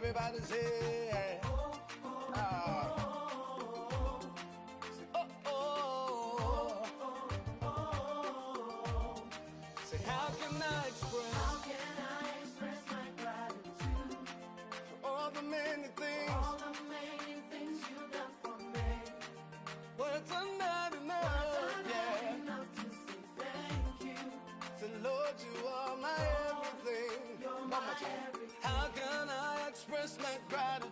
Everybody say, say, how can I express my gratitude for all the many things you've done for me? Words are not enough to say thank you. So Lord, you are my everything. You're my everything. How can I express my gratitude?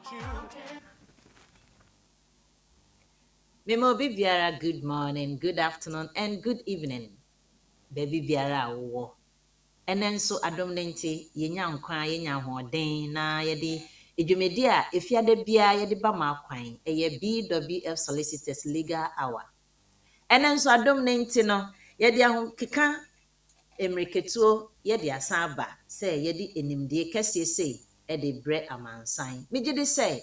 Memo Bibiara, good morning, good afternoon, and good evening. Baby Biara wo. And then so Adom Nenti, yenya nkwa yenya hoden na yedi edwumedi a efiade bia yedi ba ma kwan eye BWF Solicitors Legal Hour. And then so Adom Nenti no yedi ahokeka emreketuo yedi asaba say yedi enimdie kese sei e de bre amansan. Megide say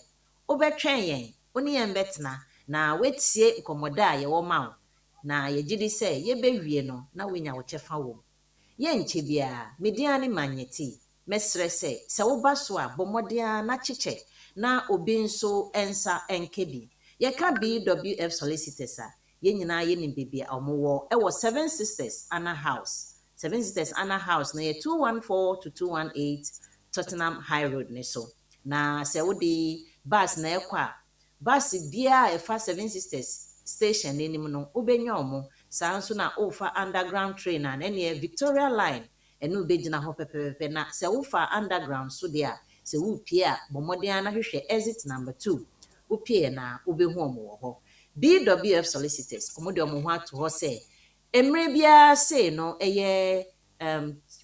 obetwen yen oni yen betena na wetie nkomoda ye wo ma na yegide say yebewie no na wenya wo chefa wo yenche bia mediane manyeti mesre se woba so a bomodia na cheche na obi nso ensa enkebi yeka BWF Solicitors a yenyina ye ni bibia omowo e wo 7 Sisters Anna House 7 Sisters Anna House na ye 214 to 218 Tottenham High Road ne so na se wodi bus na ekwa bus bia e fa 7 Sisters station nenim no obenya omo saa nso na ofa underground train na ne Victoria line enu begina ho pepepe na se wofa underground so dia se wupie a bomoden na hwehwe exit number 2 wupie na obehu omo wo ho BWF Solicitors omode omo ho ato ho se emre bia say no eye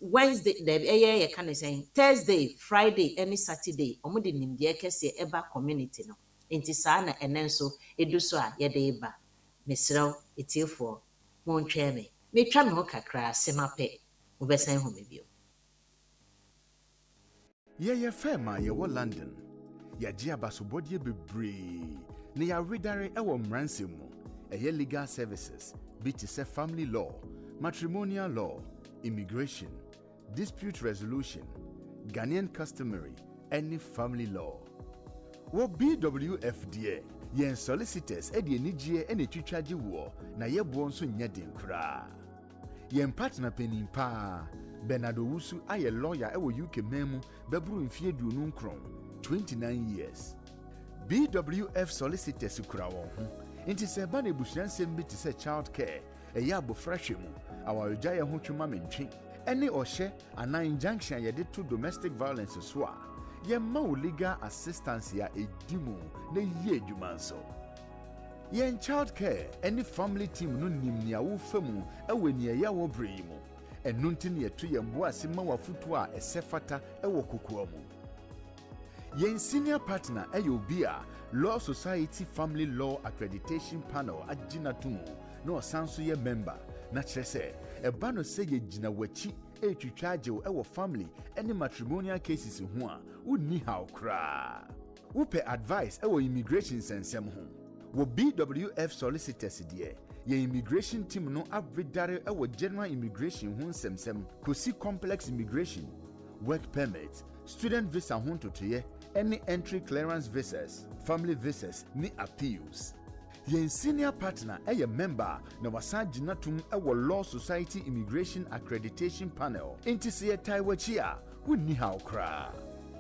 Wednesday eye ye kan say Thursday Friday any Saturday omode nimde kese eba community no enti saa na enenso edu so a ye de eba mesraw etiefo montwe me metwa me ho kakra semape obesan ho me bio ye fema ye wo London ya ji abasobodie bebre ne ya redare e wo mranse mu eye legal services be to say family law, matrimonial law, immigration, dispute resolution, Ghanaian customary, any family law. Wo BWF die yen solicitors e de nigie e ne twitwaje wo na ye bo nso nya den kra. Yen partner penin pa Bernardo Wusu aye lawyer e wo UK memu bebru mfie duonu nkron 29 years. BWF Solicitors kura wo ho. Inti se ba na ebusuansem bi te se child care e ya abofrahwe mu awarja ye ho twuma mentwe ene ohye ana injunction ye de to domestic violence so a ye ma legal assistance ya edimu na ye adwuma nso ye child care any family team no nim nia wo famu e weni ya wo brei mu enu nti ne yeto ye mbo ase ma wafutu a esefata e wo kokoa mu ye senior partner e obi a Law Society Family Law Accreditation Panel agina tumu no sanso ye member na kyerese e ba no se ye gina wachi e twitwaje e wo family any matrimonial cases ho a unni haw kra wo pe advice e wo immigration sensem ho wo BWF Solicitors die ye immigration team no abredare e wo general immigration ho nsemsem kosi complex immigration work permit student visa ho totoye any entry clearance visas family visas ni appeals. Yen senior partner a member na wasan ginatum e wo Law Society Immigration Accreditation Panel. Inti se taiwachi a wunni haw kra.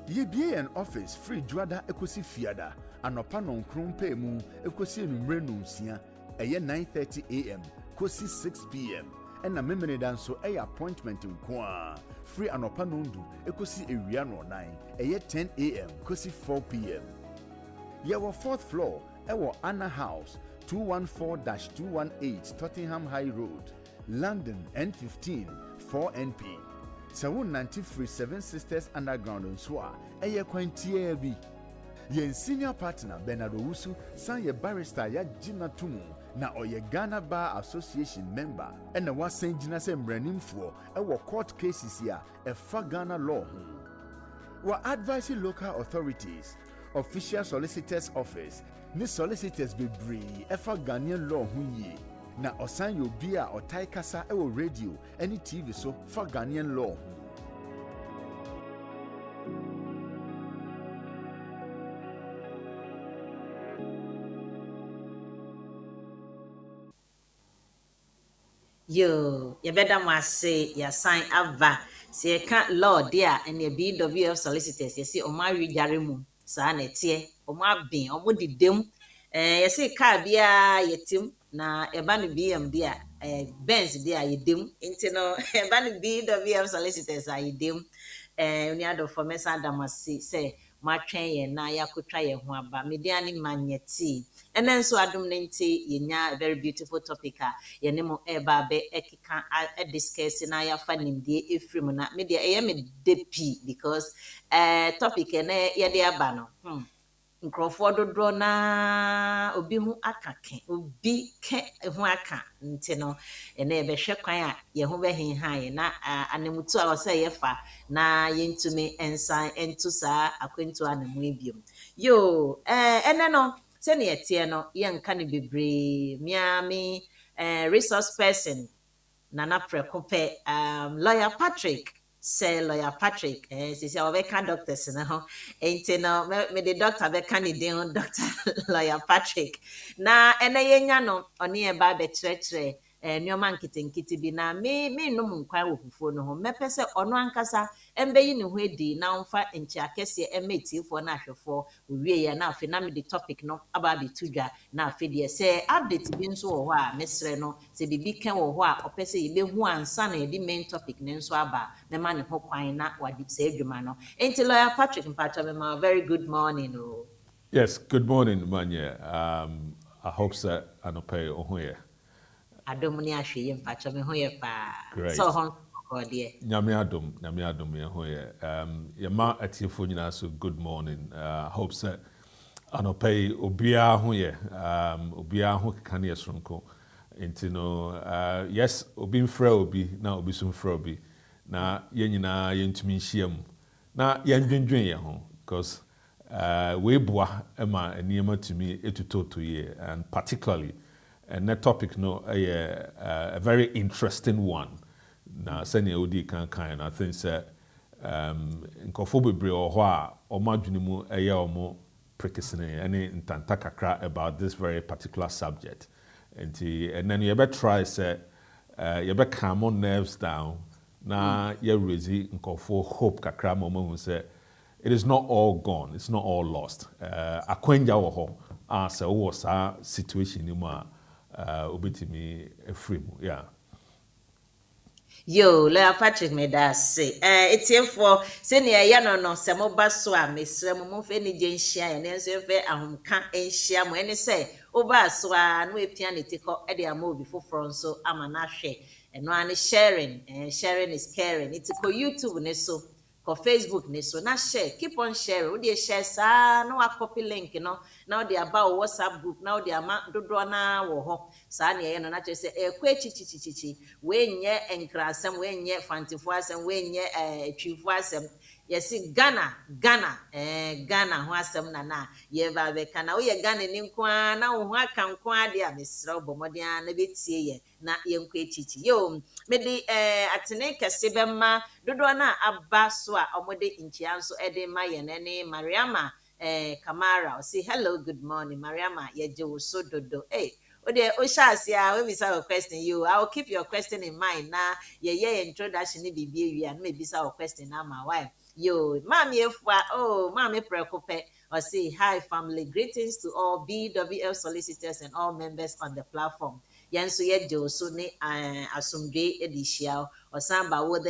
Ye bie an office free juada ekosi fiada anopa nonkron pe mu ekosi enumre nonsia eye 9:30 am kosi 6 pm. Ena memene danso e appointment nkoa free anopa nondu ekosi ewia no 9 eye 10 am kosi 4 pm. Your 4th floor, our Anna House, 214-218 Tottenham High Road, London N15 4NP. Sawun 93 7 Sisters Underground on Swa, Eye Quantier B. Yen senior partner Bernardo Wusu, san ye barrister ya Gina Tumu, na oye Ghana Bar Association member, and the was Saint Gina Sembranim for our court cases here, a fa Ghana law. We're advising local authorities. Official Solicitors Office, ni solicitors be bree, efa Ghanaian law hunye. Na osan yo bia o tai kasa ewo radio, any TV so for Ghanaian law. Yo, you better must say your sign ava. See, I can't law dear and your BWF solicitors. You see, on my jarimu, son, it's here, on my being, on what did them. You see, car beer, your team, na a banny BM dear, Benz dear, you dim, into no, a banny BWF solicitors are you dim. Ni ado for Messa Damasi say, my train na ya could try a wamba, mediani magneti. And then so Adum Nenti, yenya a very beautiful topic. Yenemo eba be ekika a discuss na ya fanim die efrim na media me depi because topic ene ye de aba no nkrofo dodo na obi hu aka ke obi ke hu aka nti no ene be hwe kwan a ye ho be hen han ye na anemutu a wose ye fa na yentumi ensan entu sa akwentu anemu ebiom yo ene no se ne yete no ye nka ne bebre miami resource person Nana Precope, Lawyer Patrick, say Lawyer Patrick, she our can doctors, ain't no, me the doctor be candidate Dr. Lawyer Patrick. Na, and a yano, or nearby the treachery, your man kitten kitty be na me no mun kwa wufufuo no ho mepese ono ankasa embeyi ne ho edi na mfa enchi akese emeti for na hwefo owie ya na afi na me the topic no aba bi tudwa na afi de se update bi nso wo ho a mesre no se bibi ken wo ho a opese ye behu ansa na the main topic ne nso aba me ma ne ho kwan na wadi se adwuma no enti Lawyer Patrick mpacho me ma very good morning oh. Yes, good morning, Manya. I hope that I don't pay on here. Adom ni ahwe ye mpacho me ho ye pa Great. so ho ko de Nyame adom ye ho here. Yama atiefo nyina so good morning. Hope that I don't pay obia ho here. Obia ho kan ye sonko. Nti no yes, obi mfra obi na obi so mfra obi. Na ye nyina ye ntumi nhia mu. Na ye ndwendwen ye ho because we boa ema eniema to me etutoto ye and particularly and that topic no a very interesting one na sene odi kan and I think say nkofo bebre o a omadwene mu omo prekesene ene ntanta kakra about this very particular subject and then you better try say you better calm on nerves down na you raise nkofo hope kakra mo say it is not all gone. It's not all lost. Akwenja wo ho as a was a situation ni mu a obetimi free mu. Yeah. Yo, Lawyer Patrick me da say. It's here for senior ya no se mo ba so a mesre mo fe ni je nhia ya ne so fe ahomka nhia mo ene say oba so a no epia ne tiko e de ama obi foforo nso ama na hwe. Eno an sharing, sharing is caring. It's for YouTube ne so. For Facebook ne so na share keep on sharing we dey share sa na wa copy link no na we dey about WhatsApp group na we dey ama dodo na wo ho sa na ye no na che say kwa chichichichi we nye enkrasem we nye fantifo asem we nye twifo asem yesi Ghana ho asem na ye ba be kana we ye Ghana ni nkwa na wo ho aka nkwa de a mesra obomoden na betie ye na ye nkwa chichi yo me di atene kese be ma dodo na aba so a omode inchia nso ede ma ye ne Mariama Kamara say hello good morning Mariama ye je wo so dodo Ode Oshasia, when we saw a question you, I will keep your question in mind. Now, yeah, introduction ni bibi and maybe saw a question now, my wife. Yo, mommy, mommy, preocupe or say hi, family. Greetings to all BWF solicitors and all members on the platform. Yansu ye jo so ne asumdwe edishia or samba would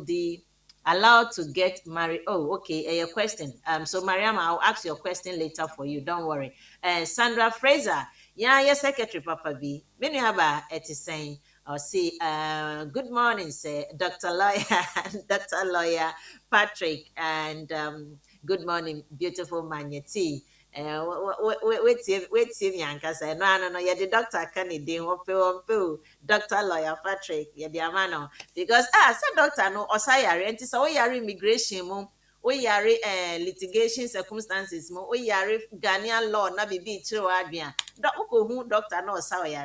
the allowed to get married. Oh, okay. Your question. So Mariam, I'll ask your question later for you. Don't worry. Sandra Fraser. Yeah, your secretary, Papa B. Many have it is saying, or see, good morning, say Dr. Lawyer, Dr. Lawyer Patrick, and good morning, beautiful Magneti. Wait, Yanka say, no, you're the doctor, can you do Dr. Lawyer Patrick, you're the amano. Because, so doctor, no, or say, and so we are immigration, we are litigation circumstances, we are Ghanaian law, na bibi true adrian. Doctor, no, sorry,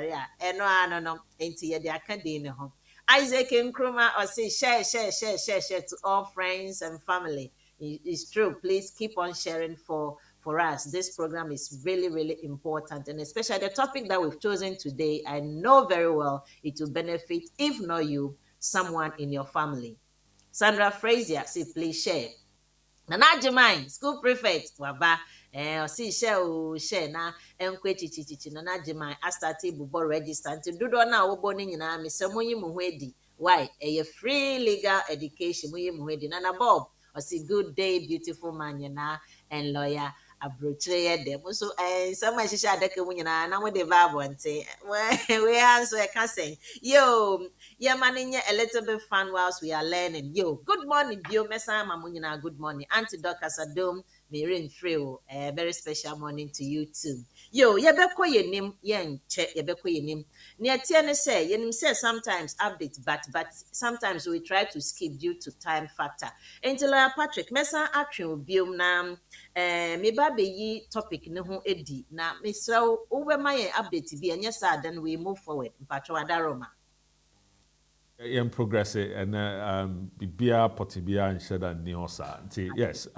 no, ain't here, the academy home. Isaac Nkrumah or say share to all friends and family. It's true. Please keep on sharing for for us, this program is really, really important. And especially the topic that we've chosen today, I know very well it will benefit, if not you, someone in your family. Sandra Frazier, say please share. Nana Jemine, school prefect, waba, see share o share na enkwe chichichi Nana Jemine, I started bubo register to do na oboning na me semoyi muhedi. Why? A free legal education, muyi muhedi. Nana Bob, or see good day, beautiful man, yana, and lawyer. Abrochre dem so some shisha adaka mu nyina na mo de Bible nte we answer I can say yo yeah man a little bit fun whilst we are learning. Yo, good morning bio mesa ma mu nyina, good morning Auntie Dr. Sadom Mary Freo, a very special morning to you too. Yo, ye beko ye nim ye nche ye beko ye nim ne tie ne say ye nim say sometimes update but sometimes we try to skip due to time factor. Until Patrick mesa atwe bio na me ba be yi topic ne ho edi na me sraw wo ma ye update bi anya sa then we move forward mpatwa adaroma in progress and bibia potibia and sheda ni hosa. Yes,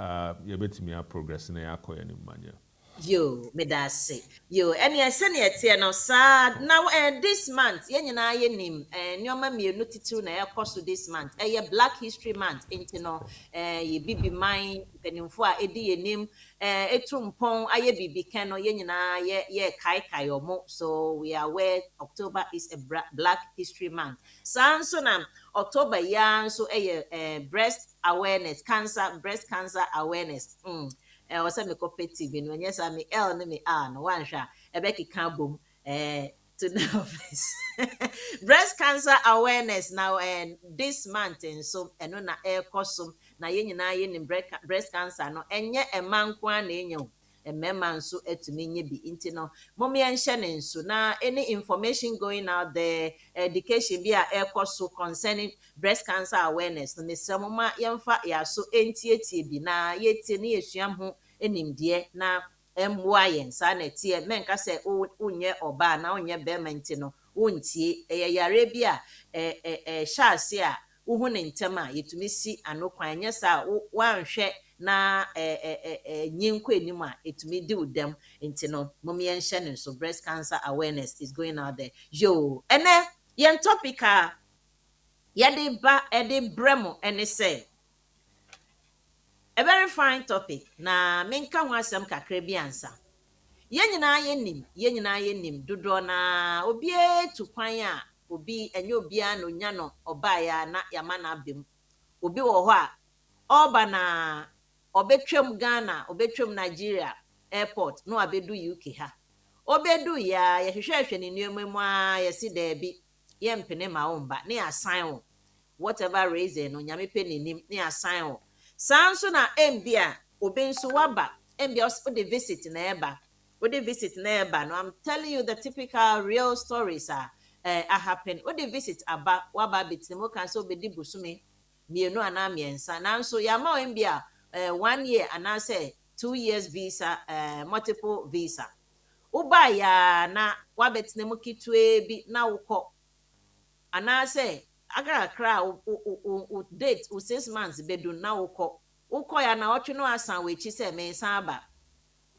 you bet me progress na yakọ ya ni manya. yo me da say yo any ese na etie no sad now this month ye nyina ye nim nyoma mienu titu na ekoso this month Black History Month enti no ye bibi man penimfo a edi ye nim etumpon aye bibi ken no ye nyina ye kai omo. So we are aware October is a Black History Month. Sanso na October ya so breast breast cancer awareness wasa me cooperative no nyɛ sa me L ne me R no wanhwa ebeki kan bom to the office. Breast cancer awareness now and this month and so eno na ekosum na ye nyina ye ni breast cancer no enye emanko na enyo emema nso etumi nye bi inti no mom ye nhye ne nso na any information going out there education bi a ekoso concerning breast cancer awareness no mesemoma yemfa ya so entietie bi na yetie ne yesuam ho enimde na emboa yen sa na tie menka se unye oba na unye bementi no untie yare bi a hyase a uhu ne ntem a yetumi si anokwan nya sa wanhwe na nyinkọ enim a etumi di udem enti no mom yen hye ne so breast cancer awareness is going out there. Yo ene yen topic a yede ba bremo ene say a very fine topic na menka ho asem kakra bi ansa. Ye nyina ye nim dodo na obi etu kwan a obi enye obi a no nya no oba ya na yama na abem obi wo ho a oba na obetwam Ghana obetwam Nigeria airport no abedu UK ha obedu ya ye hwehwehwe ne nneemu a ye si da bi ye mpene ma wo mba ne assign wo whatever reason no nyame pe nenim ne assign wo sanso na embia obenso waba embia o de visit na eba no I'm telling you the typical real stories are happen o de visit aba waba bitimo kan so be di busume mienu ana miensa nanso yama o embia 1 year and I say 2 years visa multiple visa uba ya na wabetnemu kitwe bi na wukọ ana say aga kra o date o 6 months bedu na wukọ ya na otwe no asan we chi say me san aba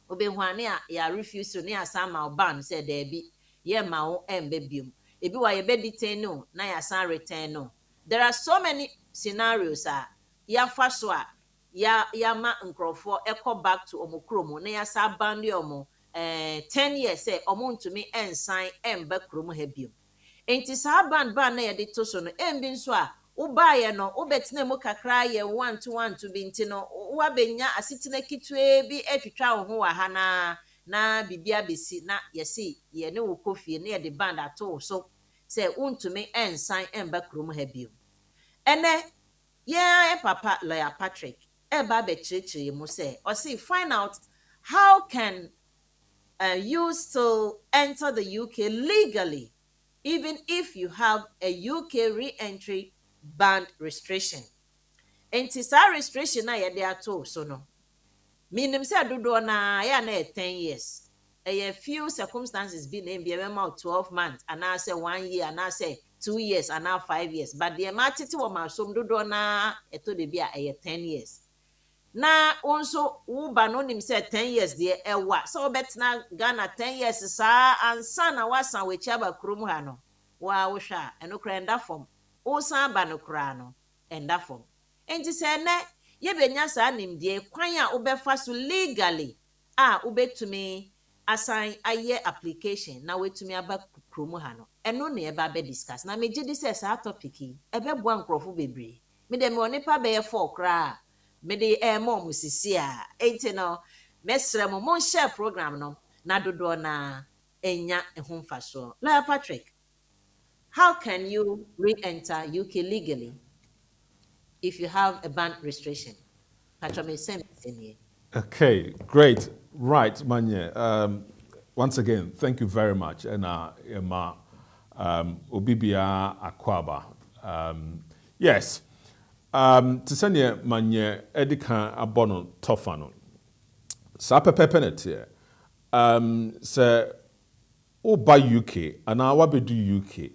obehwane a ya refuse ne asan ma ban say da bi ye ma wo embe biom ebi wa ye be detain no na ya san return no. There are so many scenarios ya fa so a ya ma nkrofo eko back to omokromo na ya sa bandi omo 10 years say omo ntumi ensan emba kromo ha biom enti sa ban na ye de to so no embi nso a ubaye no ubetena mu kakra ye 1 bi nti no wabenya asetena kitwe bi etwetwa wo ho wa ha na bibia besi na yesi ye ne wo kofie na ye de band ato so say untumi ensan emba kromo ha biom ene yeah papa lawyer Patrick eba be chirichiri mu say or see find out how can you still enter the UK legally even if you have a UK re-entry band restriction. Enti sa restriction na yede ato so no minim say dodo na ya na 10 years a few circumstances be na be ma 12 months and I say 1 year and I say 2 years and now 5 years but the matiti wo masom dodo na eto de bi a 10 years. na also wo ba no nim say 10 years de ewa so betna Ghana 10 years saa ansa na wasan we chiaba krom ha no wa wo hwa enokra enda fom wo san ba no kra no enda fom enti se ne ye benya saa nim de kwan a wo befa so legally a wo betumi assign aye application na wetumi aba krom ha no eno na eba be discuss na meje di say saa topic e be boa nkrofo bebre me de me onipa be 4 kra me de mom sisi a enti no mesrem mo share program no na dodo na enya ehumfa so la Patrick, how can you re-enter UK legally if you have a ban restriction? Patrick, me same thing. Okay, great. Right, Manye. Once again, thank you very much. And Emma Obibia Akwaba. Yes. To send you Manye Edika Abono Tofano. Sapa Pepenet. Se Oba UK and our do UK.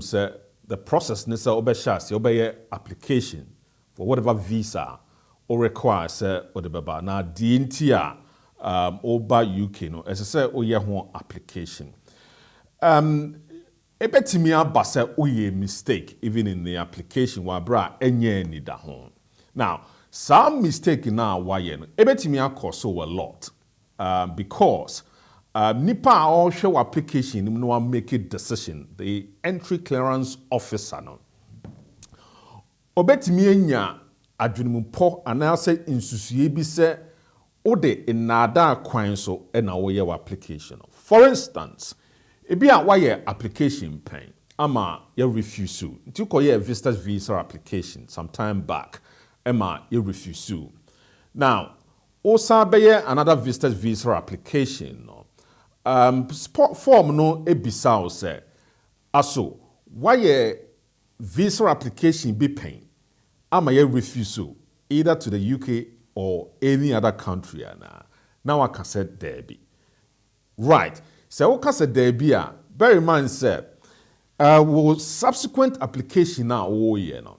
Say the process nisa obeshasi obeye application for whatever visa or requires or the baba na DNT Oba UK no as I say oye ho application. Ebetimi aba say oye mistake even in the application wa bra enye ni da ho. Now some mistake na waye no ebetimi akoso a lot because nipa all show application no one make a decision the entry clearance officer no obetimi anya adwenumpo anase insusuye bi se ode inada kwan so na wo ye application. For instance, ebi a waye application pen ama ye refuse nti ko ye visitor's visa application some time back ama ye refuse. Now osa beye another visitor's visa application no form no ebisa o say aso waye visa application be pen ama ye refuse either to the UK or any other country now I can say there be right so I can say there be bear in mind say will subsequent application now oh yeah no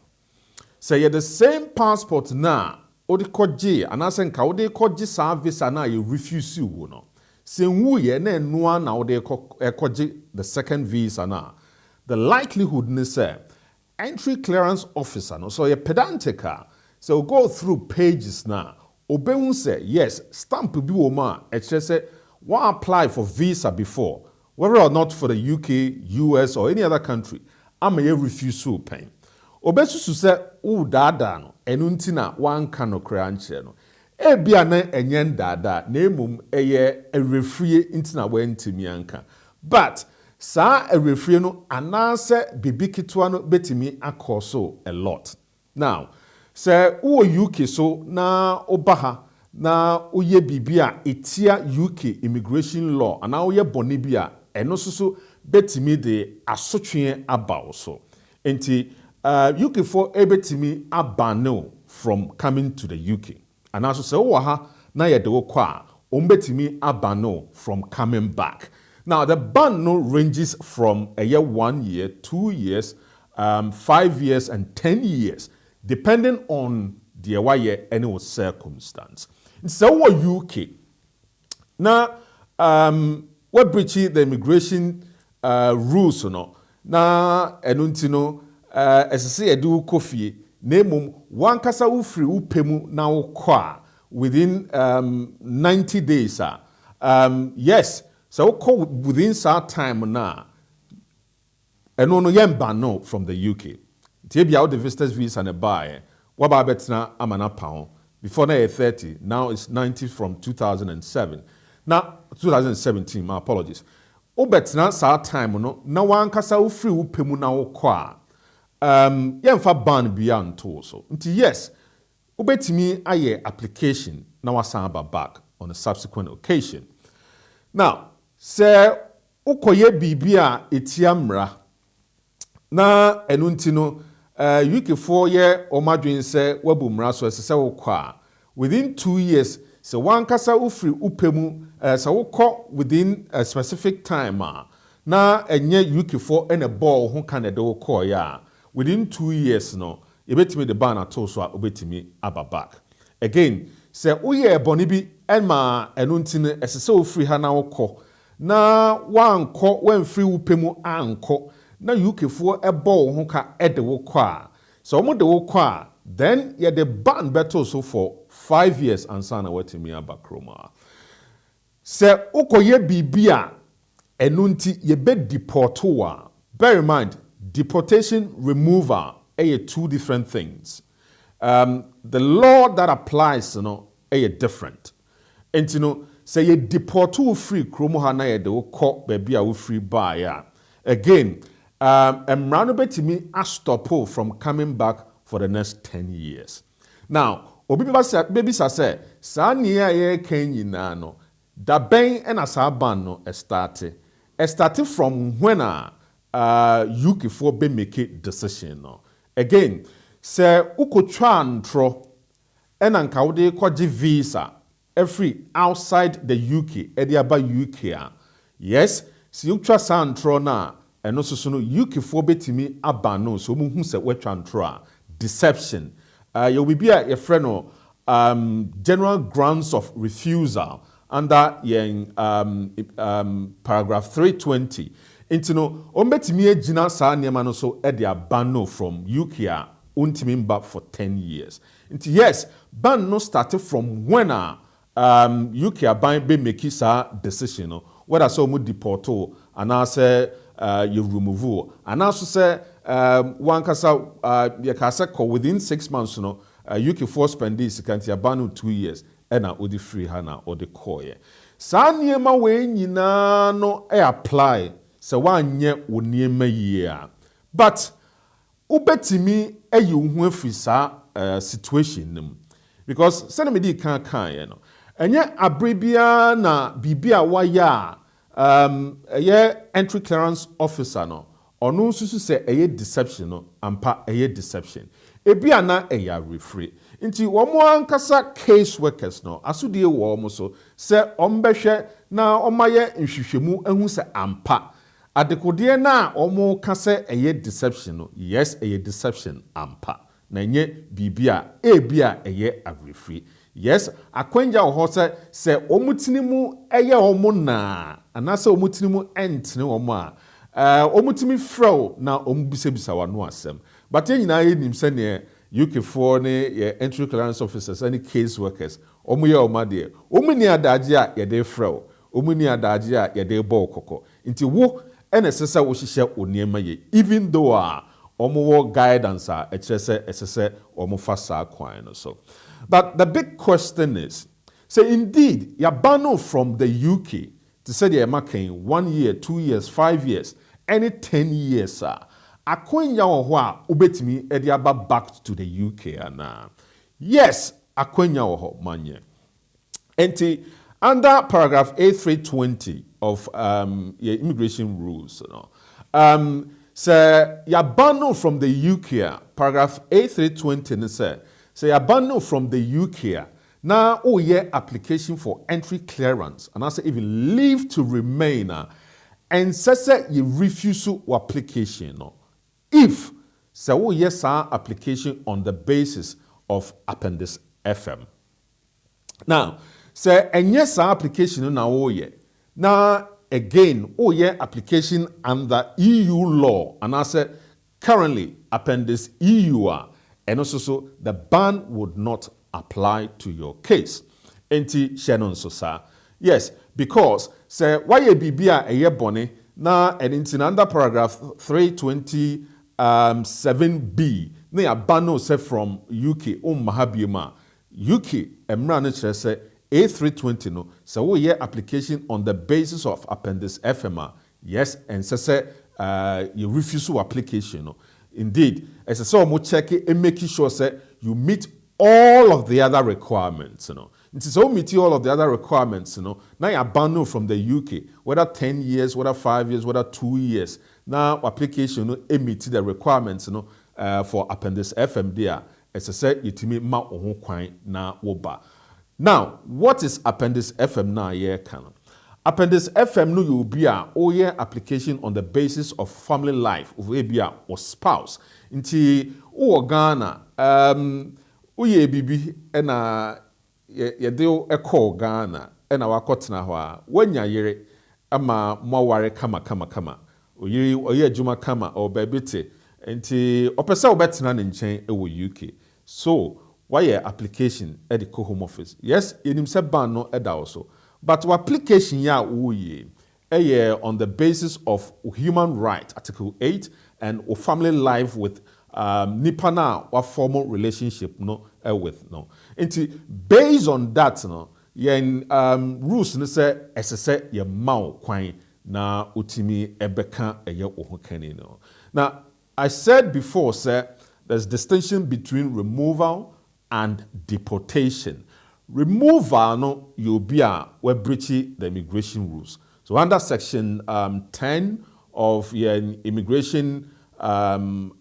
say the same passport now odi koji and asen ka odi koji sa visa na you refuse you no say wu ye na enua na odi koji the second visa na the likelihood ni say entry clearance officer no so ye pedantica so we'll go through pages now obehun say yes stamp bi wo ma e kire say one apply for visa before whether or not for the UK, US or any other country ama ye refuse to pay obesusu say u dada no enu nti na wan ka no kra nche no e bia na enyen dada na emum eye erefrie nti na wantimi anka but sa erefrie no anase bibi kitwa no betimi akoso a lot. Now say u UK so na obaha na oye bibia etia UK immigration law ana oye boni bia eno so betimi de asotwe aba so enti UK for ebetimi abano from coming to the UK and also say wo ha na ye de wo kwa ombetimi abano from coming back. Now the ban no ranges from a year 1 year 2 years 5 years and 10 years depending on the why any circumstance. So what UK now what breaching the immigration rules no na enuntino as I say do coffee name one kasa ufri upemu na ukwa within 90 days yes so within that time na eno no yemba no from the UK tibia out the visitors visa and buy waba betina amana pound before na 30 now it's 90 from 2007 now 2017 my apologies obetina that time no na one kasa ufri upemu na ukwa yemfa ban beyond to so nti yes obetimi aye application na wasamba back on a subsequent occasion. Now say ukoye bibia etiamra na enuntino UK 4 year omadwen say wabumra so se wokwa within 2 years say one kasa ufri upemu say wokọ within a specific time na enye UK 4 and a ball who can do wokọ ya within 2 years no yɛbɛtumi de ban ato so a wobɛtumi aba back. Again, sɛ woyɛ bɔne bi ɛma ɛno nti no ɛsɛ sɛ wofiri ha na wokɔ na wankɔ wamfiri wo pɛ mu ankɔ na UK4 ɛbɔ wo ho ka ɛde wo kɔ a sɛ wɔn de wo kɔ a then yɛde ban bɛto so for 5 years ansa na watumi aba kurom a sɛ wokɔyɛ biribi a ɛno nti yɛbɛ deport wo a bear in mind deportation removal ɛyɛ two different things. The law that applies, different. And say you deport you free kromo ha na ye de wo kɔ baabi a wo free buy ya. Again, emrano betimi a stop from coming back for the next 10 years. Now, obi baby say sa nia ye kan nyina no da ben na sa ban no started from when UK4 be make a decision no. Again, sɛ ukotwa ntro ɛna nka wode kɔgye visa every outside the UK ɛde aba UK a yes sɛ utwa saa ntro na ɛno soso no UK4 betimi aba no so mu hu sɛ watwa ntro a deception you will be a friend no general grounds of refusal under paragraph 320 into no ombetimi agina saa nneɛma no so ɛde aba no from UK a untimi mba for 10 years. Yes, ban no started from when UK aban be make sa decision no whether so mu deport and say you remove and also say one kasa you can say within 6 months no UK4 spend this kanti ban 2 years and na odi free hana or the core sa niema we nyina no apply so wanye wo niema yie but ubetimi eyi wo afiri saa situation nim because sɛ me di kan no enye abrebia na bibia waya entry clearance officer no ɔno nsusu sɛ ɛyɛ deception no ampa ɛyɛ deception ebia na ɛyɛ refree nti wɔn ankasa case workers no asodie wɔ wɔn so sɛ ɔmbɛhwɛ na ɔmayɛ nhwehwɛmu ehu sɛ ampa adekodeɛ na ɔmo ka sɛ ɛyɛ deception no yes ɛyɛ deception ampa na nye bibia ebia ɛyɛ averefree yes akwanja wɔ hɔ sɛ ɔmo tini mu ɛyɛ ɔmo na anase ɔmo tini mu ɛntene ɔmo a ɔmo timi frɛw na ɔmo bisabisa wano asɛm but nyinaa yɛ nim sɛ ne UK4 ne yɛ entry clearance officers and case workers ɔmo yɛ ɔmo adeɛ ɔmo ni adagye a yɛde frɛw ɔmo ni adagye a yɛde bɔ kɔkɔ nti wo ɛna ɛsɛ sɛ wohyehyɛ oniema yɛ even though omo guidance ɛkyerɛ omo fa saa kwan no so but the big question is say indeed yabano from the UK to say the making 1 year 2 years 5 years any 10 years akonya wɔ hɔ a ubetimi ɛde aba back to the UK ana yes akonya wɔ hɔ manye enti under paragraph A320 of immigration rules say yabano from the UK paragraph A320 ne say yabano from the UK na oye application for entry clearance and also even leave to remain and say you refuse to application no if say oye sa application on the basis of appendix FM now say enye sa application na oye na again, application under EU law, and I said currently appendix EU, and also the ban would not apply to your case. Enti Shannon Sosa. Yes, because say why a BBA a year bonny na and in under paragraph 327B, ne a ban say from UK mahabima UK emrane say A320 no so we hear application on the basis of appendix FMA yes and say you refuse to application no indeed as I saw mo check it and making sure say you meet all of the other requirements you know it is so meet all of the other requirements you know now you abandon from the UK whether 10 years whether 5 years whether 2 years now application no meet the requirements you know for appendix FM there as I said you timi ma ohun kwan na wo ba. Now, what is appendix FM now? Yeah, can Appendix FM no you be a oye application on the basis of family life of ebia or spouse. Nti o Ghana oye bibi na ye de ekọ Ghana na wakotena ho a wanya yere ama mwaware kama oye adwuma kama o babete nti opese obetena ne nchen e wo UK. So why your application at the home office? Yes, you say ban no eda also. But our application ya on the basis of human right, Article 8, and family life with nipa na or formal relationship no with no. Based on that no, yen rules ne say say ye mau kwan na utimi ebeka eye ohokani no. Now I said before say there's distinction between removal and deportation. Removal, no, you'll be we're breaching the immigration rules. So under section 10 of Immigration and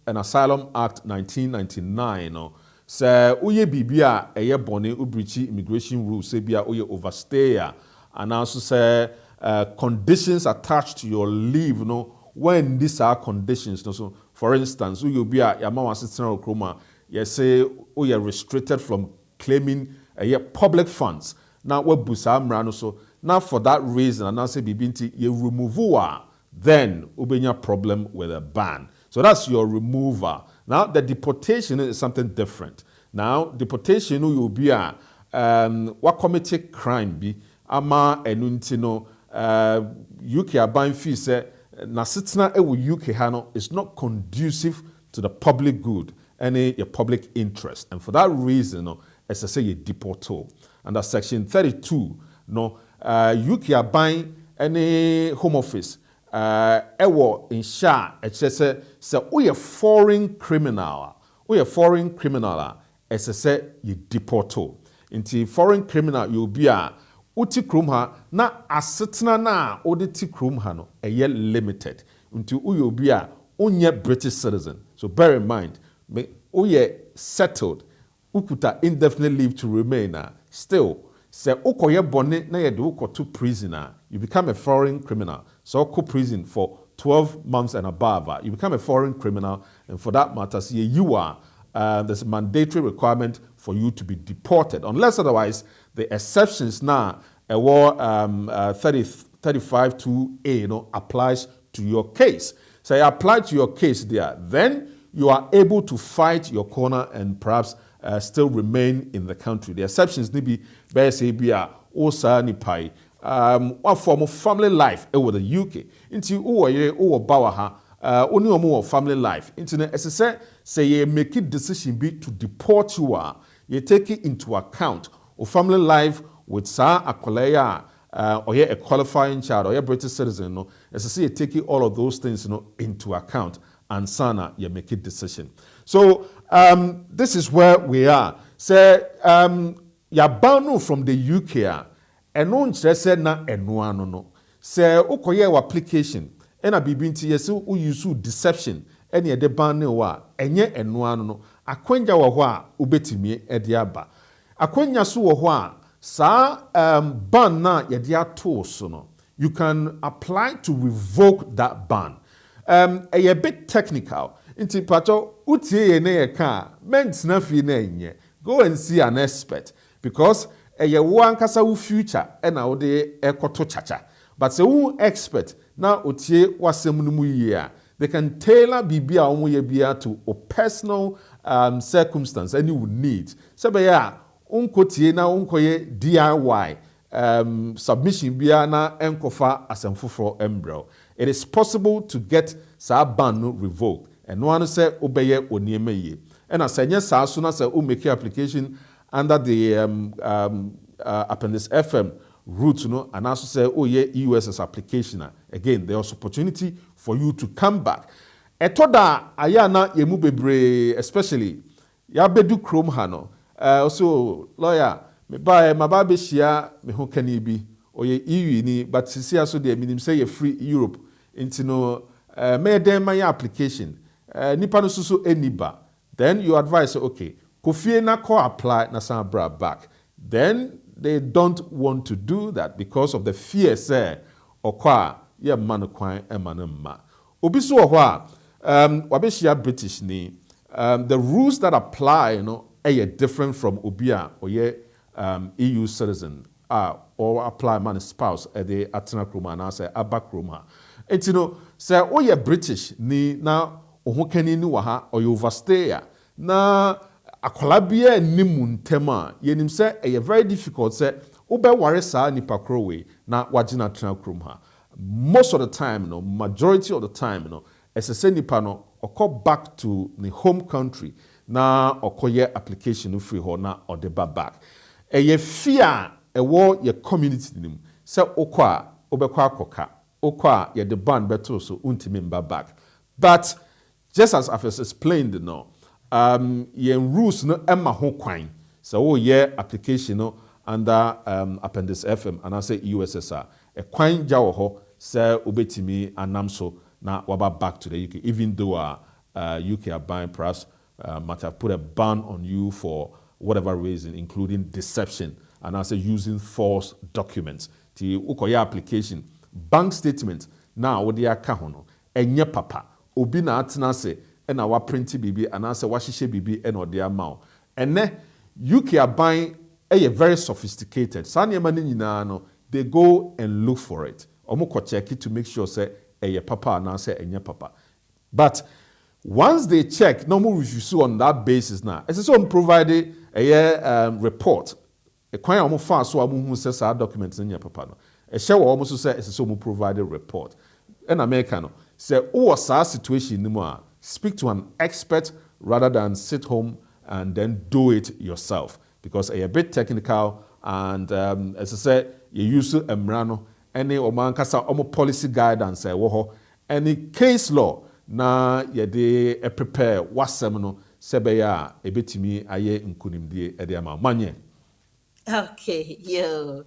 Asylum Act 1999, no, say uye bibia eye bone ubrechi immigration rules say bia uye overstay and also say conditions attached to your leave, no, when these are conditions, no, so for instance, uye bia yama wasitena okroma, you say uye restricted from claiming public funds. Now we busa mrano so now for that reason and now say bibinti you remove then ubenya problem with a ban. So that's your remover. Now the deportation is something different. Now deportation will be what committed crime be ama enunti no UK aban fee say na sitna e UK hano is not conducive to the public good any public interest, and for that reason no as I say, you deport. Under section 32, no, UK are buying any home office. Ewo in Sha, etc. So we a foreign criminal. As I say, you deport. Into foreign criminal, you'll be a uti krumha na asetna na oditi krumha no a year limited. Into you'll be a unye British citizen. So bear in mind, uye settled. Ukuta indefinite leave to remain still say ukoye bone na ye de ukoto prisoner you become a foreign criminal so uko prison for 12 months and above you become a foreign criminal, and for that matter you are there's a mandatory requirement for you to be deported unless otherwise the exceptions now war 35(2)(a) applies to your case. So you apply to your case there, then you are able to fight your corner and perhaps still remain in the country. The exceptions may be Besabia or Sanipai, one form of family life over the UK. Into or Bawaha, only more family life. Internet, as I say you make it decision be to deport you are, you take it into account or family life with Sa Akolea or a qualifying child or a British citizen. No, as I say, you take all of those things into account. And sana you make a decision. So this is where we are. Say ya banu from the UK and no said na enwano no. Say ukoye wa application ena bibinti yesu use deception ene ye de ban wa enye enwano no. Akwenya wo ho a ubetimi ede aba. Akwenya so wo ho a sa ban na ye de ato so no. You can apply to revoke that ban. A bit technical. Inti pato utie ne ye ka mentsna fi na enye. Go and see an expert because a one kasa wu future and now de ekoto chacha. But se wu expert na utie wasem no mu yie they can tailor bibia omo ye bia to a personal circumstance and you would need. So be ya unkotie na unkoye DIY submission bia na enkofa asemfoforo embro. It is possible to get sa ban no revoked. And one say obeye onieme ye. And as I sa so na say o make application under the Appendix FM route no and also say oh yeah EUS's application. Again, there's opportunity for you to come back. Etoda ayana yemu bebre especially ya bedu krom ha no. Also lawyer me ba be shia me ho kani bi oye EU ni but sisi aso de minim say ye free Europe into no may dem my application nipa no so eniba then you advise okay kofie na call apply na san bra back then they don't want to do that because of the fear, say, or qua, yeah, man, quine, and manama. Obiso, wabeshia British ni, the rules that apply, are different from Obia or EU citizen, or apply man spouse at the Atena Kruma and I say Abba Kruma. And say, oh, you're British ni na ohukeni ni waha or you overstay na akwalabia ni muntema yenim say a very difficult say ube ware saa nipa krowe na wagina Atena Kruma. Most of the time, majority of the time, as a say nipa no oko back to the home country na okoye application free ho na odeba back. Eye fear ewo ye community nim se okwa obekwa akoka okwa ye the band beto so untimi mba back. But just as I've explained ye rules no emma ho kwan so wo ye application no under appendix FM and I say USSR a kwan ja wo ho se obetimi anam so na waba back to the UK even though UK are buying perhaps might have put a ban on you for whatever reason, including deception, and I say using false documents. The ukoya application, bank statement, now what the account, enye papa, obi na atina se, and our printy bibi, and I say washishe bibi, and or the amount. And then UK are buying a very sophisticated. Sanya mani no, they go and look for it. Omo check it to make sure say a papa and I say enye papa. But once they check, no more review on that basis now. As so provided a report. A quite almost fast so who says our documents in your papa. A show almost say as so provided report. An American say, oh, a situation anymore. Speak to an expert rather than sit home and then do it yourself. Because a bit technical and as I said, you use a mrano, any oman kasa omo policy guidance, any case law. Na yede prepare wasem no sebeya ebetimi aye nkunimdie ede ama manye. Okay, yo.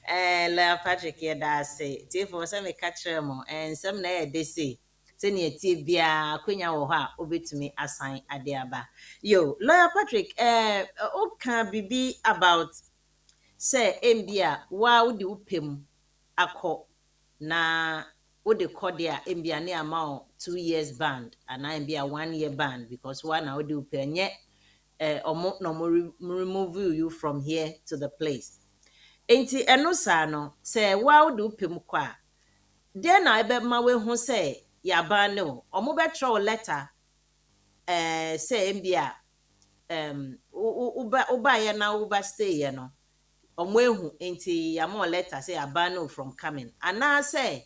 La Patrick ya da say, tie for some catch mo and some na dey say. Say ne tie bia kwenya wo ha obetumi assign ade aba. Yo, Lawyer Patrick, o kan bibi about say embia wa wo de upem akọ na wo de kodia embia ne amount 2 years band and I be a 1 year band because one now do penye remove you from here to the place. Enti eno sa no say wow do pem kwa. Then I be ma we hu say ya ban no omo be throw letter say mbia uba ye na uba stay ye no. Omo ehu enti ya mo letter say ya ban no from coming. And I say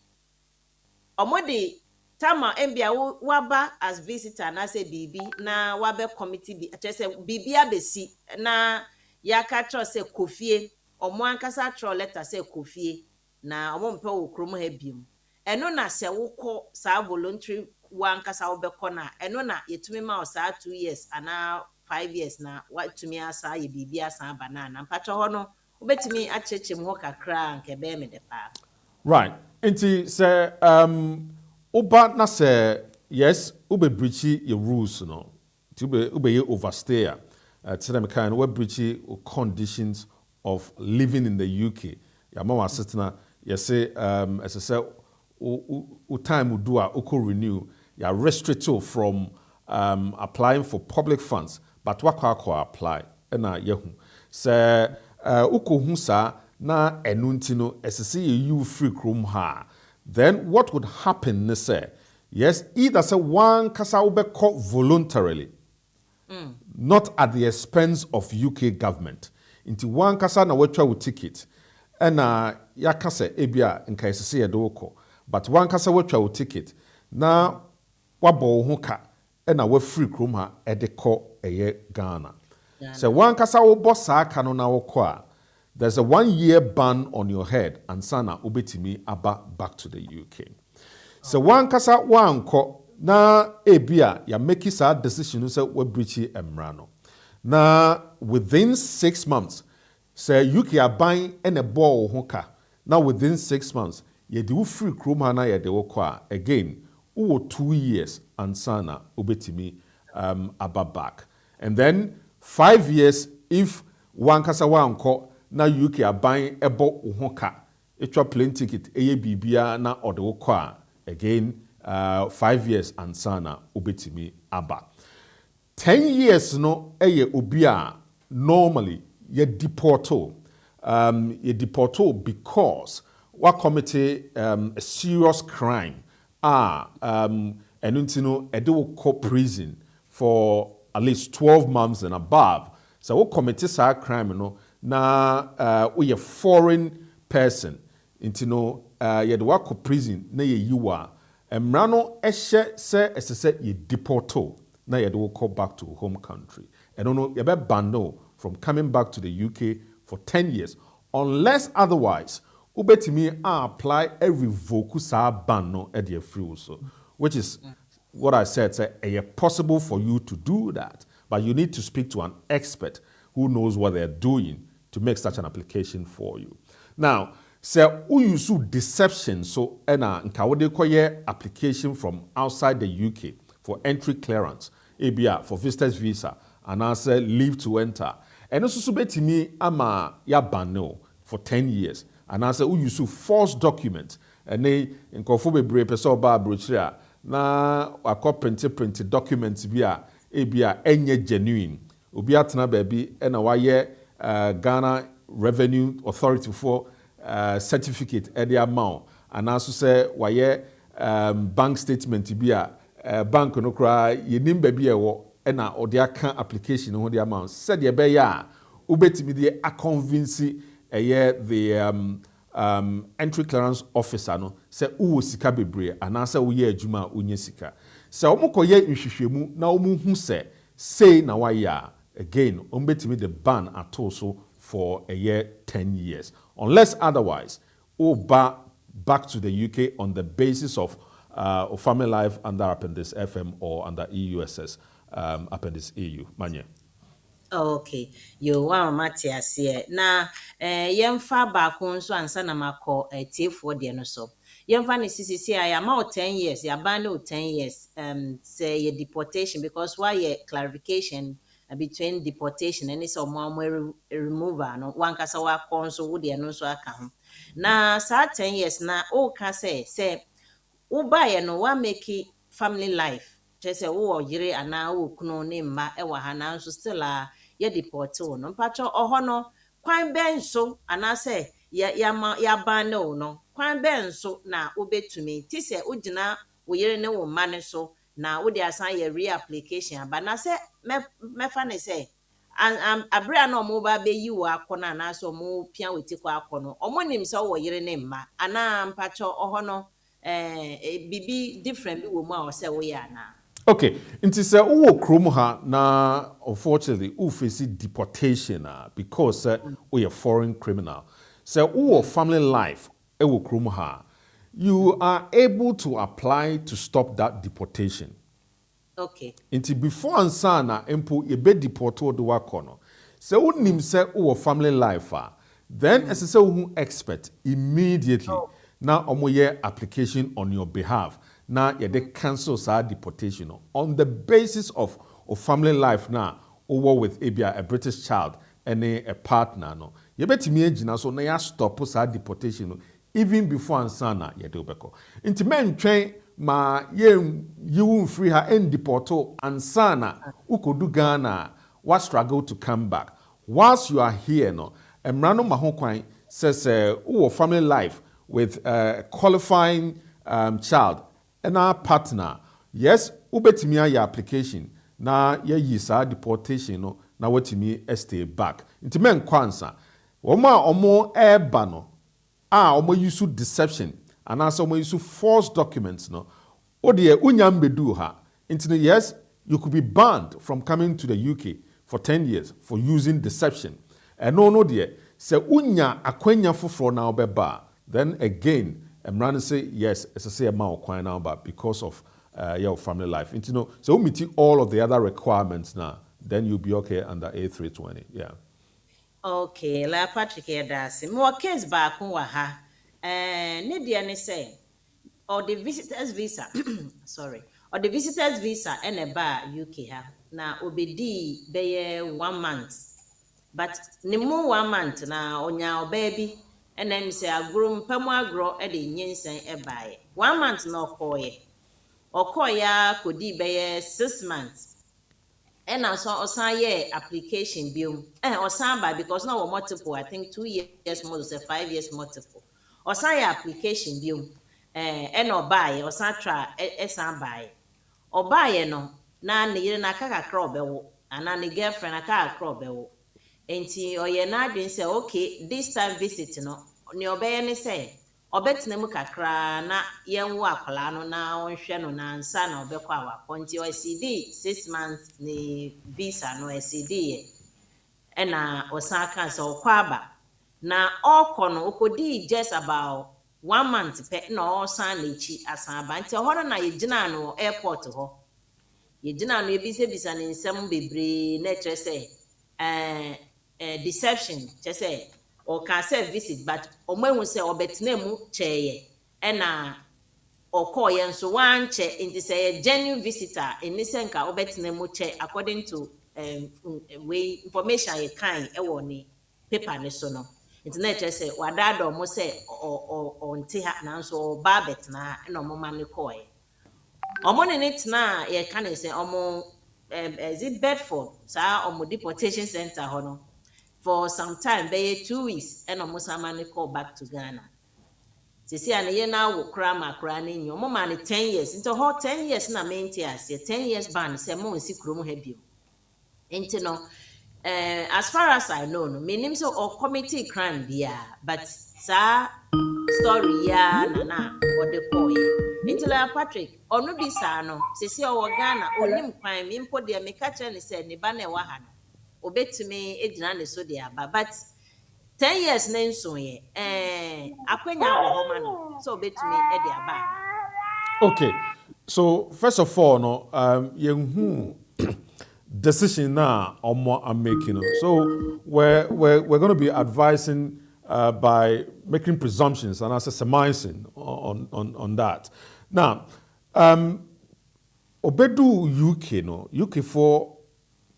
omo de Tama embia waba as visitor na say bibi na wabe committee bi say bibi abesi na yaka tro say kofie omo ankasa tro letter say kofie na omo mpe wo krom ha biem eno na se wokọ sa voluntary wankasa wobekọ na eno na yetumi ma o sa 2 years ana 5 years na watumi asa ye bibi asa banana mpacho ho no obetumi achechem ho kakra nke be me de pa. Right. Enti say Oba na say yes, ube breachy your rules no. Ube ye overstay. Tell them kind we breachy conditions of living in the UK. Ya mama sitna you say as I say time do uko renew ya restricted from applying for public funds but wakwa apply na yehu. Say uko hu sa na enunti no esese you free chrome ha. Then what would happen, say, yes, either say one kasa ube call voluntarily, not at the expense of UK government. Into one kasa na wecha with ticket, and ya kasa ebia in case say doko, but one kasa wecha with ticket na wabo huka, and we free krumha edeko eye Ghana. So one kasa ubo sa kano na wakwa. There's a 1 year ban on your head and sana ubetimi aba back to the UK. So one kasa wanko na ebia ya make sa decision say we breachy emrano. Na within 6 months say UK are buying any ball hoka. Now within 6 months ye do free kroma na ye de wokwa again 2 years and sana ubetimi aba back. And then 5 years if one kasa wanko na UK aban ebo wo ho ka etwa plane ticket eye bibia na ode wo kɔ a again 5 years ansana obetimi aba 10 years no eye obi a normally ye deporto because what committee a serious crime and no edo ko prison for at least 12 months and above. So what committee sa crime no na we a foreign person into no ye do ko prison na ye yiwa emra no ehye se esese ye deporto na ye do ko back to home country. And no ye be ban from coming back to the UK for 10 years unless otherwise ubetimi apply a revoke sa ban no e dey free so which is what I said say possible for you to do that but you need to speak to an expert who knows what they're doing to make such an application for you. Now say who use deception so ena nka wo dey koye application from outside the UK for entry clearance ABR for visitors visa and answer leave to enter and also betimi ama ya ban no for 10 years and answer who use false document and they nkofo bebre person ba brochure na akọ print documents bi a enye genuine obi atena baabi na waye Ghana Revenue Authority for certificate e dey amount and also say waye bank statement bi a bank no kra yenim baabi e wo na ode aka application ho dey amount said ye be ya ubetimi dey a convince the entry clearance officer no say uwo sika bebre anase wo ye adwuma onye sika say omokoye nhwehwemu na omuhu say na waya again ombetimi the ban at also for a year 10 years unless otherwise back to the UK on the basis of family life under appendix FM or under EUSS appendix EU manye. Okay, you want Matthias here. Na yemfa baako nso ansa na makọ tiefo de no so. Yemfa ne sisi I am out 10 years, ya ban no 10 years say your deportation because why your clarification between deportation and so more removal no one kasa wa konso wo de no so aka ho. Na sa 10 years na o ka say wo buy no wa make family life. Just say wo yire ana wo kunu ne mma e wa ha na nso still ye deport no mpacho oho no kwan ben so anase ya ban no kwan ben so na obetumi ti se ugina wo yere ne wo ma ne so na wo de asan ye reapplication aba na se me fa ne se abrea na omo ba be yi wo akona na so omo pia weti kwa akono omo nim se wo yere ne mma ana mpacho oho no bibi different bi wo mu a o se wo ya na. Okay, nti say uwo krom ha na unfortunately u face deportation because we a foreign criminal. Say uwo family life ewo krom ha you are able to apply to stop that deportation. Okay. Nti before ansa na empo ye be deporto do wakono. Say unim say uwo family life then as say who expert immediately now omoye application on your behalf. Now you dey cancel sa deportation on the basis of family life now over with a British child and a partner no you betimi agina so na ya stop sa deportation even before ansana ye dey obeko nti men twen ma you free her and deporto ansana ukodu Ghana what struggle to come back whilst you are here no emra no mahokwan says family life with a qualifying child and our partner, yes, ubetimi your application. Na ye yisa deportation no na wetimi stay back. Inti men kwansa. Omo eba no. Omo use deception. And also omo use false documents no. Odie unyambedu ha. Inti yes, you could be banned from coming to the UK for 10 years for using deception. And no dear, se unya akwenya foforo na obeba. Then again, Emran say yes, as I say amount quite now, but because of your family life. And, so we meet all of the other requirements now, then you'll be okay under A320. Yeah. Okay, la Patrick Edasi. More case back on ha. Nidia ne say, or the visitors visa, sorry, or the visitors visa and a bar UK ha. Na obedi be 1 month. but ne mu 1 month na onya baby and then say agro mpamu agro e de nyinsen e bae 1 month na okoya kodi be 6 months and also osan ye application biom osan ba because na multiple I think 2 years more say 5 years multiple osan ye application biom and obaye osan tra esan bae obaye no na ne yire na kakakra obewo ana ne girlfriend akakra obewo enti oye na adwen say okay this time visit no ne obeye ne say obetena mu kakra na yenwo akwala no na onhwe no na nsa na obekọ awakọ nti OCD 6 months ni visa no OCD ye na osan kan so okọ aba na okọ no okodi just about 1 month pe na osan na echi asan aba nti ho na yegina no airport ho yegina no ebisebisa ne nsem bebre na kire say deception kire say or can say visit but omo say obetena mu cheye na okoye nso wan che inti say genuine visitor eni senka obetena mu che according to way information ye kan e wo ni paper ne so no inti na che say wadada omo say o nti ha na nso ba betena na omo ma ne koye omo ne tena ye kan say omo is it Bedford sa omo deportation center ho no for some time by 2 weeks and almost a man call back to Ghana. See, and ye now will cram a cranny, your mama 10 years into hot 10 years na main tears, 10 years ban, say more sick room have you. Ain't no, as far as I know, no, meaning so or committee crime, yeah, but sir, story, yeah, nana, or the boy. Until Patrick, or no be sano, say, or Ghana, or him crime, import the me catcher and said, Nibane Wahana. Obetumi ejina ne so dia ba but 10 years na nso ye akwenya wo ho ma no so obetumi e dia ba. Okay, so first of all no yehu decision na omo are making. So we're going to be advising by making presumptions and surmising on that. Now obedu UK no UK for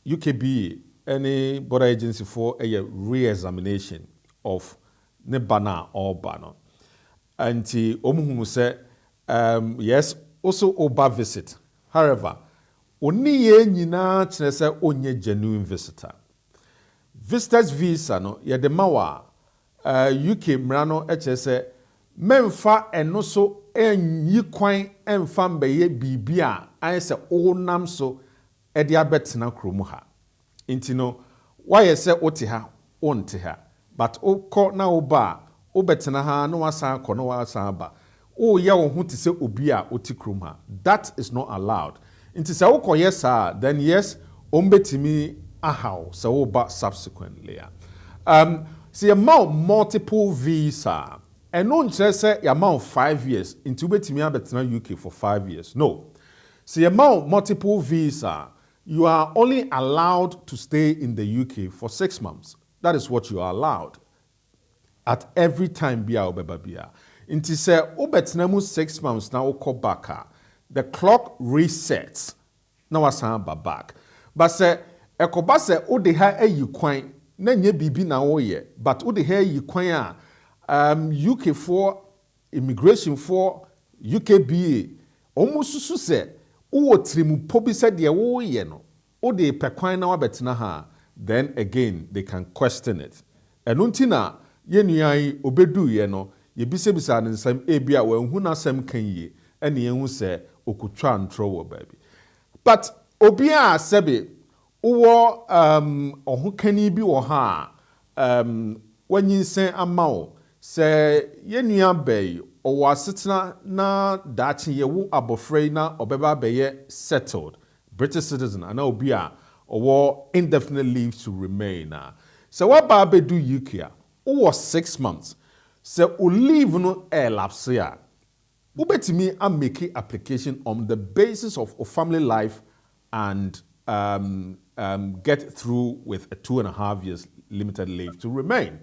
UKB any border agency for a re-examination of ne bana or bana. And omuhumu say yes, also oba visit. However, only ye nyina chine say onye genuine visitor. Visitors visa no ye de mawa UK mrano eche say memfa eno so enyi kwan emfa mbeye bibia aye se onam so e de abetena kromu ha. Intino, why I say oti ha, onti ha. But o ko na oba, o betena ha, no wasan ko no wasan ba. O ya wo hu ti se obi a oti krom ha. That is not allowed. Inti se o ko yes then yes, ombetimi ahaw se oba subsequently. See amount multiple visa. And no say amount 5 years. Into betimi abetena UK for 5 years. No. See amount multiple visa. You are only allowed to stay in the UK for 6 months. That is what you are allowed. At every time bia obeba bia. Inti se obetnemu 6 months na oko baka. The clock resets. Na wasan ba back. But se ekoba se ode ha eyi kwan na nye bibi na oye. But ode ha eyi kwan UK for immigration for UKBA. Omususu se uwo trimu pobi said ye wo ye no o de pekwan na wabetena ha then again they can question it eno ntina ye nuan obedu ye no ye bisebisa ne nsam ebia wa hu na sam kan ye ene ye hu se okutwa ntro wo baby but obia sebe uwo ohukani bi wo ha wanyinsen amao se ye nuan bay owo asetena na dachi ye wo abofrey na obeba beye settled British citizen and obi a owo indefinite leave to remain so what ba be do UK o 6 months so o leave no elapse ya ubetimi am make application on the basis of family life and get through with a 2.5 years limited leave to remain.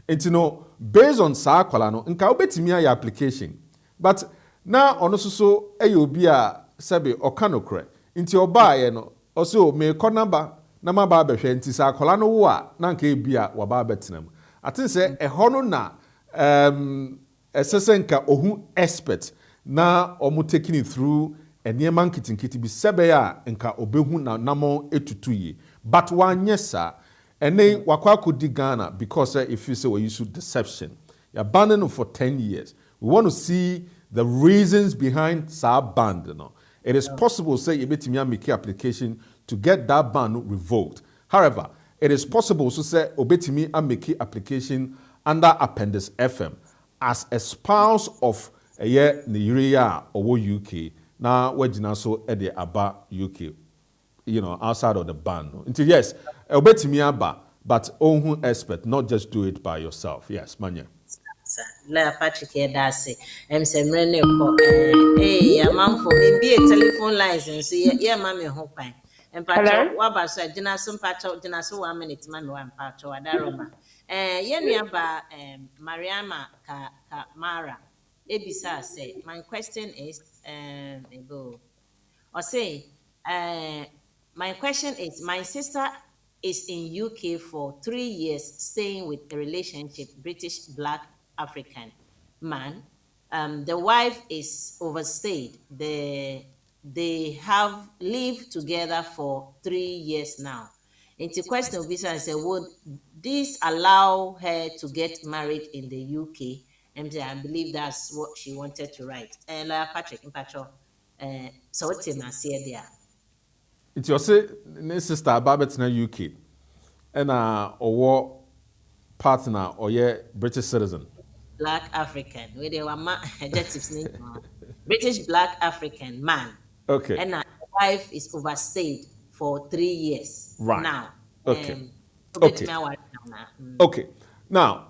And you know, based on Sakwala no, nka ubetimi ya application. But na ono so eyo bi a sebe okanokre. Inti oba ye no, also me call number na ma ba behwe nti sa akola no wo a na nka ebia wa ba betenam atin se ehɔ no na esesenka ohu expert na omo taking it through eniema nkitinkiti bi sebe a nka obehu na namo etutuye but wanye sa ene wakwa kodi Ghana because if you say we use deception you abandoned him for 10 years we want to see the reasons behind sa ban no it is possible say you betimi make application to get that ban revoked however it is possible so say obetimi make application under appendix FM as a spouse of a year Nigeria or UK now wajina so at the aba UK outside of the ban until yes obetimi aba but own expert not just do it by yourself yes manya la Patrick Edase say mrene ko amamfo me be telephone lines so ye ma me ho kwan empacho waba so agina so mpacho gina so 1 minute ma me wa mpacho adaroma ye nuaba Mariama ka Mara ebisa say my question is my question is my sister is in UK for 3 years staying with a relationship British Black African man. The wife is overstayed. They have lived together for 3 years now. Into question of visa, I said, would this allow her to get married in the UK? And I believe that's what she wanted to write. And Patrick, so what's in there? It's your say, sister Babette na UK, and or partner or British citizen. Black African, where they were adjectives name British Black African man. Okay. And the wife is overstayed for 3 years. Right. Now. Okay. Okay. Okay. Now,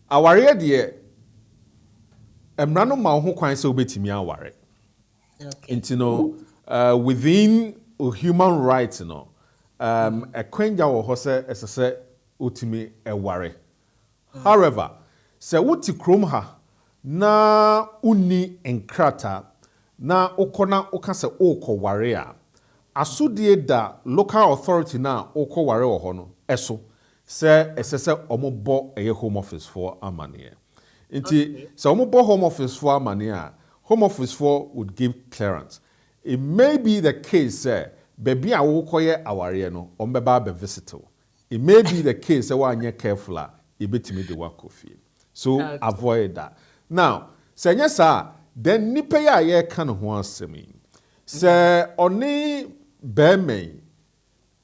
aware dear emrano ma ho kwan se obetimi aware. Okay. Into within human rights, a kwenja wo hose esese utimi eware. However, se wuti krom ha na uni enkrata na ukona ukase uko ware a asudie da local authority na uko ware wo ho no eso se esese omobo eye home office for amane. Inti se omobo home office for amane a home office for would give clearance. It may be the case baby a wokoye aware no ombeba be visit. It may be the case wa anye careful a ebetimi de wakofie. So avoid that. Now, say yes then nipa ya ye kan ho asemi. Say oni beme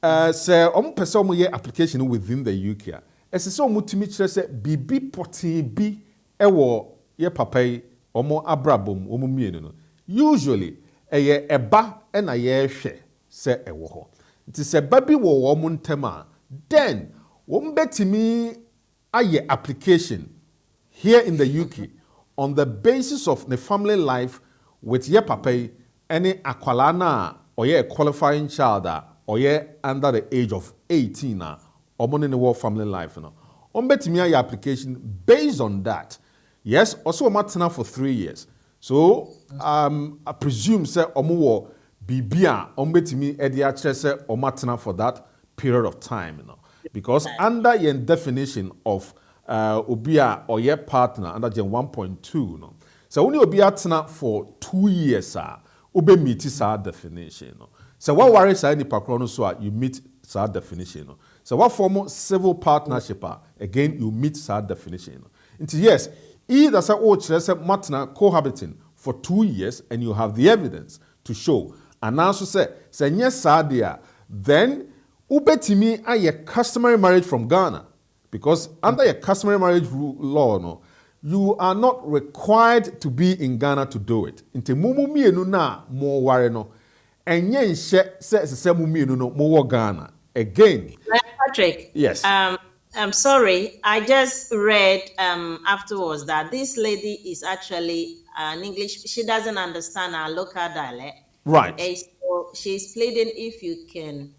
say pese omo ye application within the UK. Ese say omo timi kire say bibi poti bi ewo ye papai omo abrabom omo mienu no. Usually eye eba na ye hwe se ewo ho. Nti se babi wo omo ntema then omo betimi aye application here in the UK on the basis of the family life with ye papa any akwalana or ye a qualifying child or ye under the age of 18 or money in the world family life betimi aye application based on that. Yes, also matana for 3 years. So I presume say omo bibia betimi edi akere say matana for that period of time because under your definition of obia or your partner under gen 1.2 no so when you be atena for 2 years obe meet sa definition so what worry say ni pakro no so you meet sa definition so what form civil partnership again you meet sa definition into yes either say o kire say matena cohabiting for 2 years and you have the evidence to show and also say yes sa there then ubetimi aye customary marriage from Ghana because under your customary marriage law no you are not required to be in Ghana to do it. Inte mumu mienu na mo ware no enye nhye se mumu mienu no mo wo Ghana. Again, Patrick. Yes. I'm sorry. I just read afterwards that this lady is actually an English. She doesn't understand our local dialect. Right. So she's pleading if you can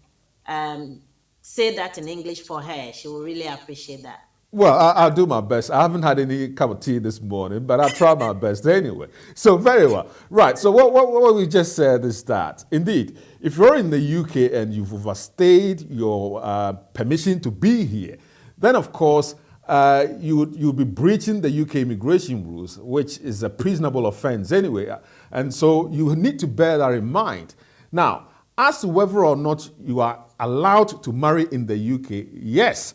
say that in English for her. She will really appreciate that. Well, I'll do my best. I haven't had any cup of tea this morning, but I'll try my best anyway. So, very well. Right. So, what we just said is that, indeed, if you're in the UK and you've overstayed your permission to be here, then, of course, you'll be breaching the UK immigration rules, which is a treasonable offense anyway. And so, you need to bear that in mind. Now, as to whether or not you are allowed to marry in the UK, yes.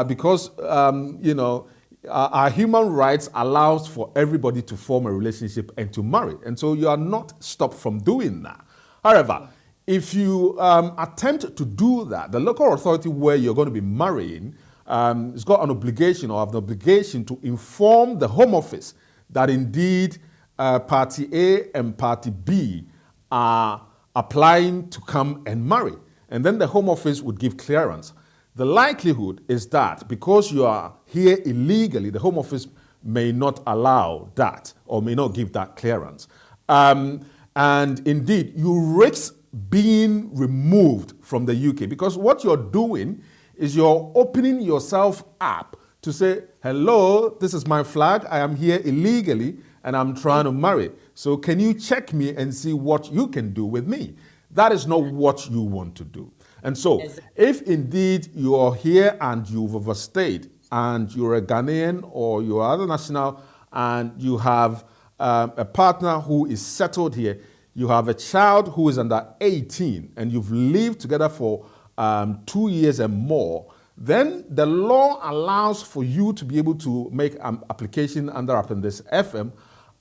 Because our human rights allows for everybody to form a relationship and to marry, and so you are not stopped from doing that. However, if you attempt to do that, the local authority where you're going to be marrying has got an obligation or have an obligation to inform the Home Office that indeed Party A and Party B are applying to come and marry, and then the Home Office would give clearance. The likelihood is that because you are here illegally, the Home Office may not allow that or may not give that clearance. And indeed, you risk being removed from the UK because what you're doing is you're opening yourself up to say, hello, this is my flag, I am here illegally and I'm trying to marry. So can you check me and see what you can do with me? That is not what you want to do. And so, if indeed you are here and you've overstayed and you're a Ghanaian or you're other national and you have a partner who is settled here, you have a child who is under 18 and you've lived together for 2 years and more, then the law allows for you to be able to make an application under Appendix FM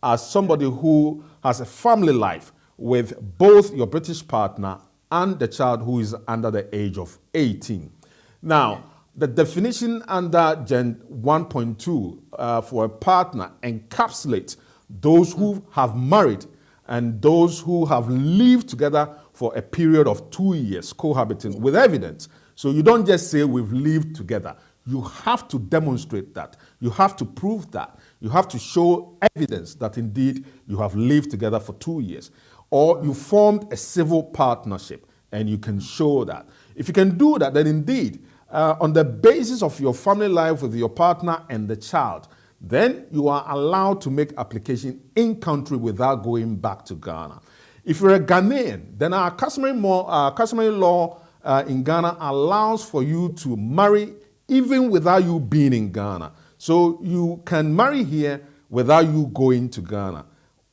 as somebody who has a family life with both your British partner and the child who is under the age of 18. Now, the definition under Gen 1.2 for a partner encapsulates those who have married and those who have lived together for a period of 2 years, cohabiting with evidence. So you don't just say we've lived together. You have to demonstrate that. You have to prove that. You have to show evidence that indeed you have lived together for 2 years. Or you formed a civil partnership and you can show that. If you can do that, then indeed, on the basis of your family life with your partner and the child, then you are allowed to make application in country without going back to Ghana. If you're a Ghanaian, then our customary law in Ghana allows for you to marry even without you being in Ghana. So you can marry here without you going to Ghana.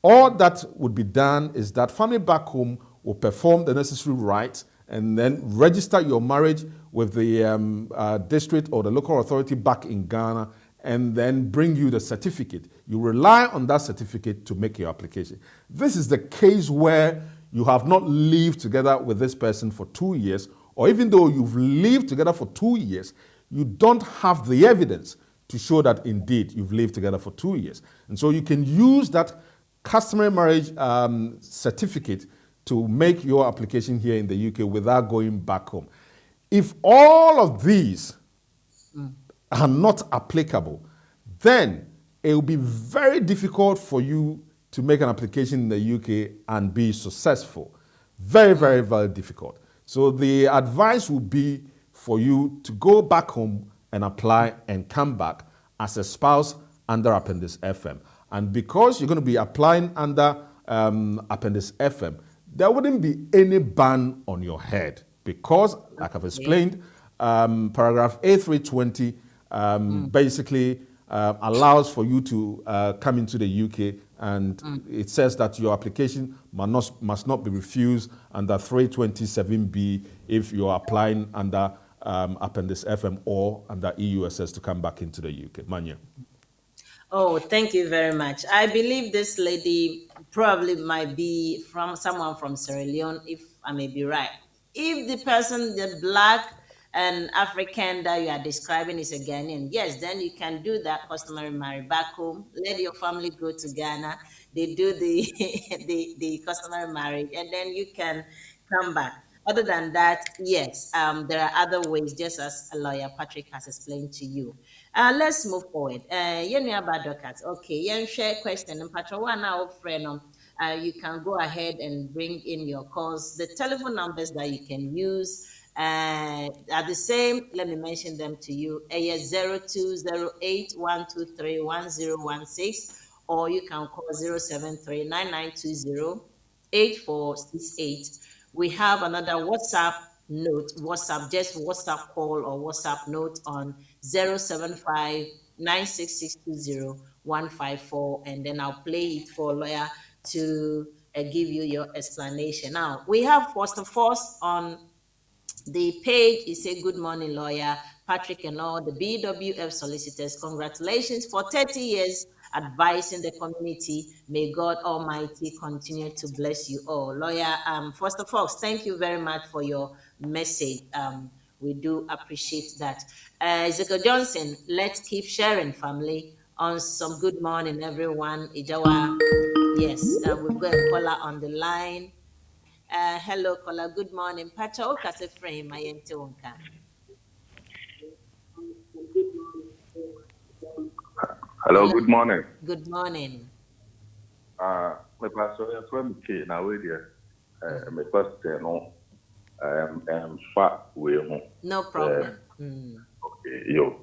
All that would be done is that family back home will perform the necessary rites and then register your marriage with the district or the local authority back in Ghana and then bring you the certificate. You rely on that certificate to make your application. This is the case where you have not lived together with this person for 2 years, or even though you've lived together for 2 years, you don't have the evidence to show that indeed you've lived together for 2 years. And so you can use that customary marriage certificate to make your application here in the UK without going back home. If all of these are not applicable, then it will be very difficult for you to make an application in the UK and be successful. Very, very, very difficult. So the advice would be for you to go back home and apply and come back as a spouse under Appendix FM. And because you're going to be applying under Appendix FM, there wouldn't be any ban on your head because, like I've explained, paragraph A320 basically allows for you to come into the UK, and it says that your application must not be refused under 327B if you're applying under Appendix FM or under EUSS to come back into the UK. Manya. Oh, thank you very much. I believe this lady probably might be from someone from Sierra Leone, if I may be right. If the person, the black and African that you are describing is a Ghanaian, yes, then you can do that customary marriage back home. Let your family go to Ghana. They do the the customary marriage, and then you can come back. Other than that, yes, there are other ways, just as lawyer Patrick has explained to you. Let's move forward. Okay, share question. And Patrick, one our friend, you can go ahead and bring in your calls. The telephone numbers that you can use At the same, let me mention them to you. AS 0208-123-1016, or you can call 073-9920-8468. We have another WhatsApp, just WhatsApp call or WhatsApp note on 075-96620-154, and then I'll play it for a lawyer to give you your explanation. Now, we have first of all on the page is a good morning lawyer, Patrick and all the BWF Solicitors. Congratulations for 30 years advising the community. May God Almighty continue to bless you all. Lawyer, first of all, thank you very much for your message. We do appreciate that. Ezekiel Johnson, let's keep sharing, family, on some good morning, everyone. Ijawa, yes, we've got a caller on the line. Hello, caller. Good morning. Pacha Okase frame my entonka. Hello, good morning. Good morning. My pastor, I'm from K. Now, we're here. My pastor, no, fat way home. No problem. Okay, yo.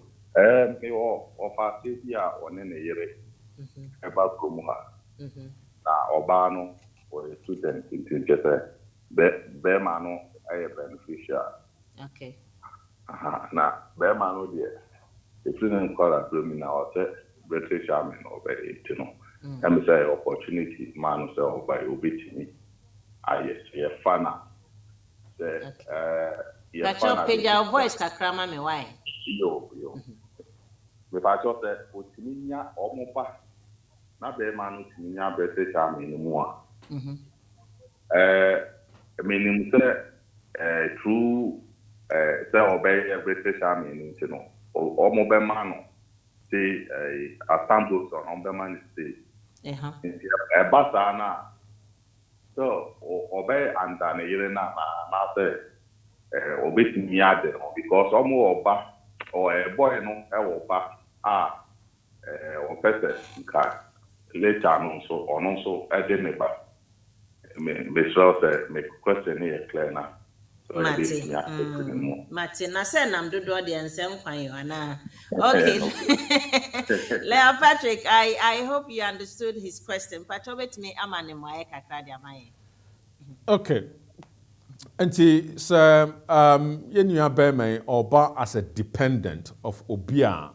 Me of our city are on any year about Kumuha. Now, Obano or a student into get a Bermano, I a beneficial. Okay. Now, Bermano, dear. If you didn't call us, me now, British Army or very, you know. I'm say opportunity, man, so by obeying me. Yes, you're fun. Pacha, page your voice, Kakrama, me why? Yo. If I just said, Utiminia or Mopa, not the man Utiminia British Army anymore. I mean, true, say obey a British Army, you know, or mobile man. Say a samples on the man say a basana. So obey and then a year na say obey me because almost oba or a boy no oba or person later on also a neighbor. Me sure say make question here clear now. Martin, I said I'm doing the answer. Okay. Leo Patrick, I hope you understood his question. Patrick, me amani moye kakradi amaye. Okay. Nti sɛ yɛn nua bɛrima ɔba as a dependent of obia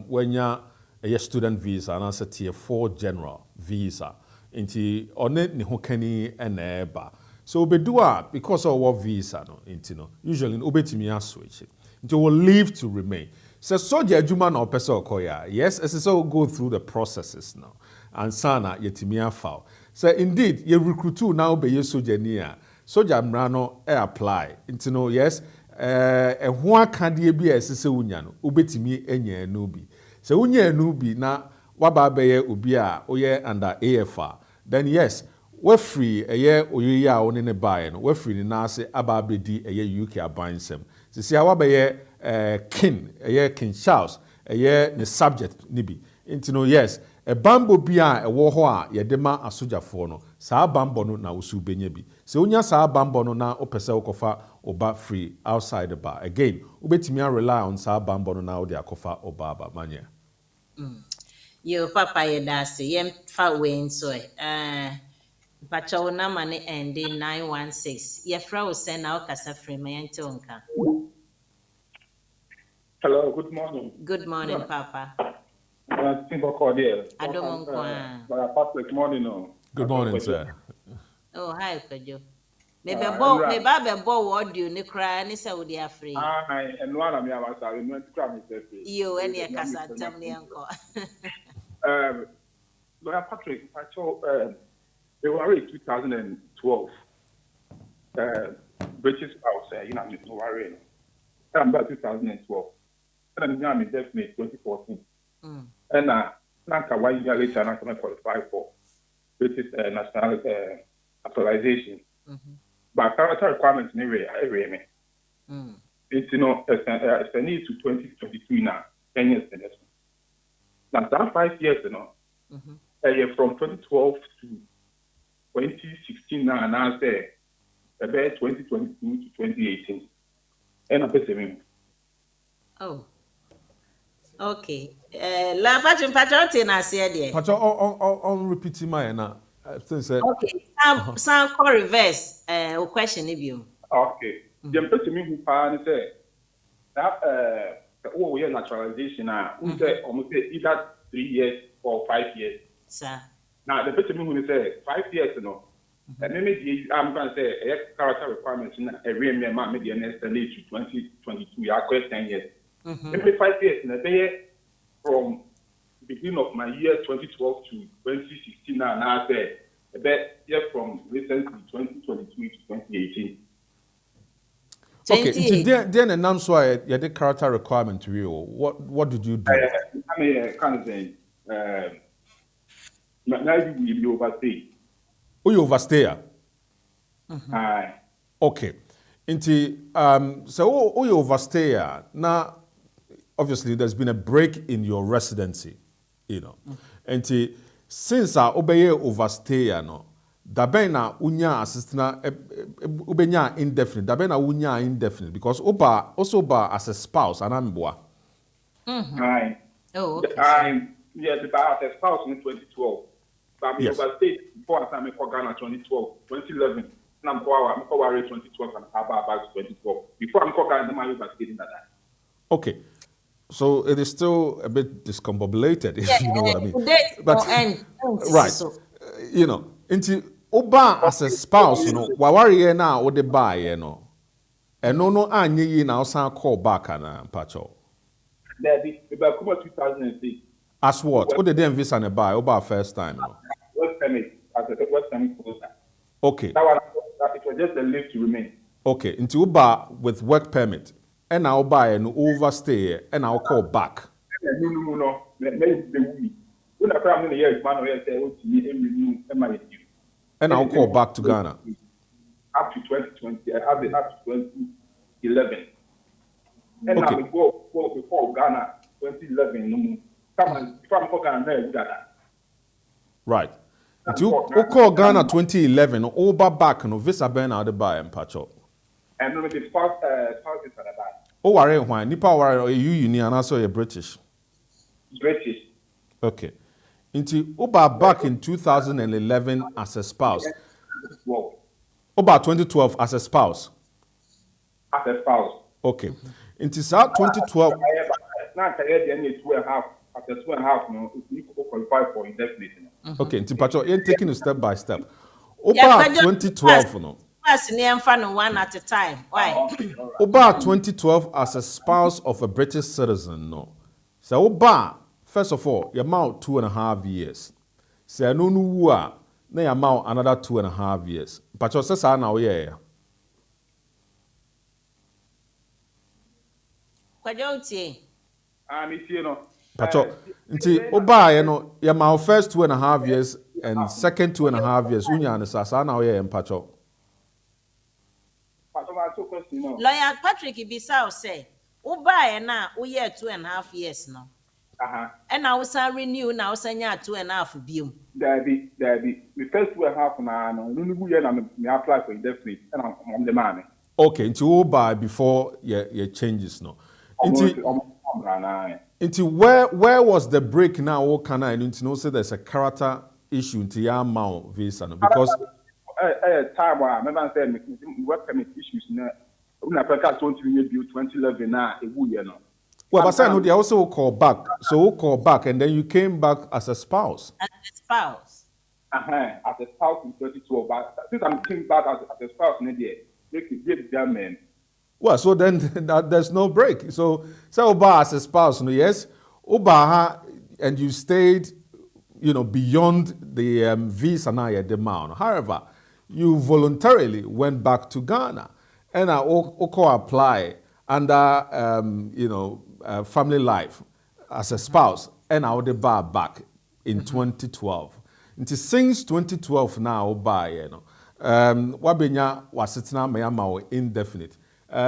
wanya a student visa and as a tier 4 general visa. Nti ɔne ne ho kani ɛna ɛba. So obedua because of what visa no nti no usually obetimi switch. Nti will leave to remain. So soldier adwuma na opese okoya. Yes, as so go through the processes now. And sana yetimi afa. So indeed you recruit now be ye soldier near. Soldier mrano apply. Nti no yes ho akade bi esese unya no obetimi enya no bi. So unya no bi na waba beye obi a oye under AFR. Then yes, we're free a year or year on in a buy, and we're free in Nasi Ababedi a year UK abansem. To see how by king, a year King Charles, a year the subject nibi. Into no, yes, a bamboo bia a war, ye dema a soja forno, sa bambono na usu benyebi. So unya sa bambono na opesa okofa oba free outside the bar. Again, ubetimia rely on sa bambono na odi akofa obaba mania. Yo, papa, ye dasi, yem fa wen so Pacha na mane ending 916. Yefra will send out Casa Fremantonka. Hello, good morning. Good morning, Papa. Simple cordial. Patrick, morning. Good morning, sir. Oh, hi, Pedro. Maybe a bow what do you cry and say with your free. And one of me, I was crying. You and your Casa tell me, uncle. Lawyer Patrick, I told February 2012, British House, you know, no worry. I'm about 2012. And I'm definitely 2014. And now, 1 year later, I'm going to qualify for British national authorization. But character requirements, every it's, you know, it's a need to 2023 now, 10 years. Now, that 5 years, you know, from 2012 to 2016 now, and I say about 2022 to 2018. And a person. Oh. Okay. La patron na say there. Pacho on repeating my na. Say Okay. Some call reverse o question if you. Okay. The person who found say that we are naturalization now. Who say almost either 3 years or 5 years. Sir. Now the person who say 5 years, you know. And maybe I'm going to say character requirements in a real man maybe an estimate to 2022. You are 10 years. Maybe 5 years. And they from beginning of my year 2012 to 2016 now. Now I say a bit from recently 2022 to 2018. Okay, then and I'm sorry, you had character requirement to you. What did you do? I mean, kind of saying, now you will overstay. Oh, you overstay? Aye. Okay. So you overstay now. Obviously, there's been a break in your residency, you know. Since I obey overstay, no, dabena unya assistant ubenya indefinite. Dabena unya indefinite because oba also ba as a spouse anamboa. Aye. Oh, okay. Yes, but as a spouse in 2012. But I overstayed before I came to Ghana 2012, 2011. And I'm going 2012 and about 2012. Before I'm going to Ghana, I overstayed in that. Okay. So it is still a bit discombobulated, if you know what I mean. But right, you know, into oba as a spouse, you know, wawari na o de buy, you know, and no anye ye na osan call back na pacho. There be about 2006. As what? What did they visa and buy? Oba first time, no. Work permit as a work permit closer. Okay. It was just a leave to remain. Okay, into oba with work permit. And I'll buy and overstay and I'll call back. No. When I come in the year, man, I say, "Oh, and I'll call back to Ghana. Up to 2020, I have it up to 2011. And okay. I will go before Ghana 2011. Come on, if I'm going to Ghana. Right. You call Ghana 2011, over back, no visa ben out the buy and patch up. And no, the first is at the back. Oh, worry, why? Nipa worry, you Union, and also you're British. British. Okay. Into Oba back in 2011 as a spouse. Wow. Oba 2012 as a spouse. As a spouse. Okay. Into 2012. Now, I had 2.5. After 2.5, no, you could qualify for indefinite. Okay. Into Pacho, you're taking it step by step. Oba 2012, no. One at a time. Why? Oba 2012 as a spouse of a British citizen, no. So Oba, first of all, you amount 2.5 years. So no nuwa, na you amount another 2.5 years. Pacho says now yeah. Kwajontie. You know. Pacho, nti Oba, you know, you amount first 2.5 years and second 2.5 years. Unya and sasa now yeah, Pacho. Lawyer Patrick Ibisao say, Uba na uye 2.5 years no. And I was renew now, send 2.5 bill. There be. The first 2.5 now, no, apply for indefinite, and I'm the man. Okay, into Oba before your changes no. Into where was the break now? What can I know? Say there's a character issue into your amount visa no because. Time where I remember saying work permit issues now. When I first got 2011 now, you know. Well, but I know they also call back. So we'll call back, and then you came back as a spouse. As a spouse. As a spouse in 2012. But since I'm came back as a spouse in the they could get them man. Well, so then there's no break. So Oba as a spouse, no, yes, Oba, and you stayed, you know, beyond the visa now you demand. However, you voluntarily went back to Ghana, and I also apply under you know family life as a spouse, and I would buy back in 2012. Since 2012 now, buy you know, wabenya wasitna mayama indefinite.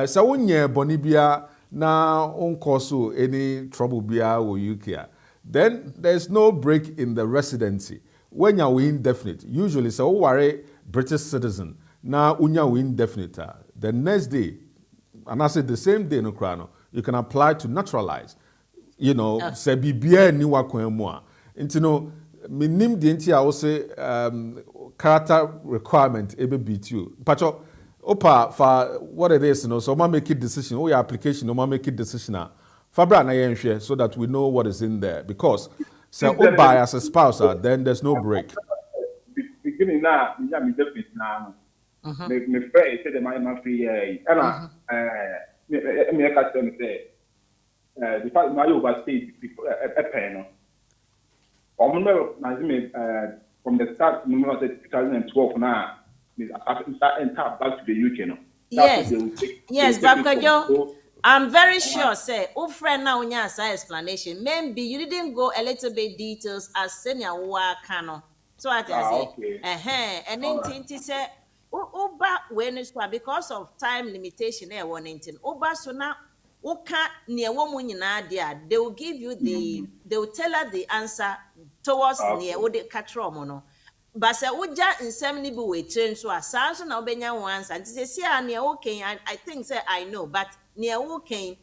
So when you bonibia na unkoso any trouble bia or UK, then there's no break in the residency. When you're indefinite, usually so worry British citizen na unya indefinite. The next day, and I said the same day no krano, you can apply to naturalize. You know, say bibia ni wakwenmu. Into no minim the enti I will say character requirement ebe beat you. Pacho opa for what it is, you know, so ma make it decision, your application, no ma make it decision. Fabra na yenhwe so that we know what is in there because say oba as a spouse, then there's no break. Beginning now, me definitely now. Me friend said my free and me catch them say the fact my overstayed a pen. From the start, 2012 now, I enter back to the UK now. Yes, but I'm very sure, say, oh friend now unya say explanation. Maybe you didn't go a little bit details as senior work cano. So I say, and then tinty say, Oba when because of time limitation there one thing. Oba so now Oka near woman in idea, they will give you they will tell her the answer towards near what they catch mono. But say uja in some nibu we change so as so now benya once and say see near okay I think say I know but near okay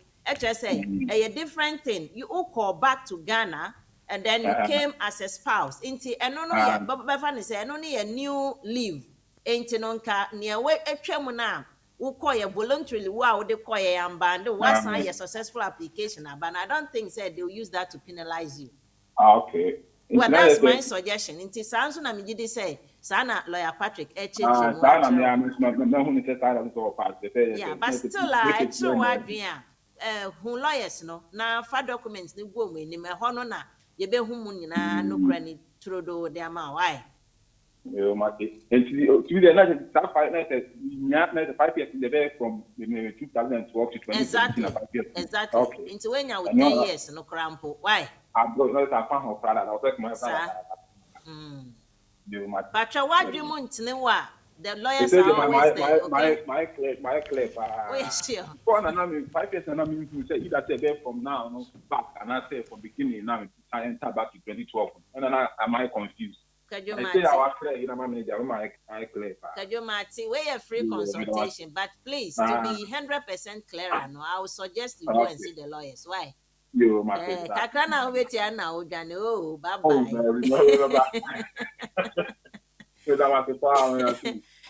say a different thing. You all call back to Ghana and then you came as a spouse. Inti and no yet but Bafani say and only a new leave. Ain't nonka near way a tremona who call you voluntarily wow they call you and band what's a successful application but I don't think said they'll use that to penalize you. Okay. Well, that's my suggestion. Inti Sansu na mijidi say, Sana lawyer Patrick, yeah, but still, I true what who lawyers no na fa documents ni go me ni me hono na ye be hu mu nyina no kra ni trodo de ama why. You mati. And to the next 5 years in the way from 2012 to 2017. Exactly. Okay. Into when you with 10 years no crampo. Why? I'm going to have fun of Prada. I'll take my but what do you want to know? The lawyers are always there. My clip. Oh, yes, sure. 5 years and I mean to say either say from now no back and I say from beginning now I enter back to 2012. And then am I confused? Kajomati, we're a free consultation, but please, to be 100% clearer, no, I would suggest you go and see the lawyers. Why? Kakana wait here now, Johnny. Oh, bye bye.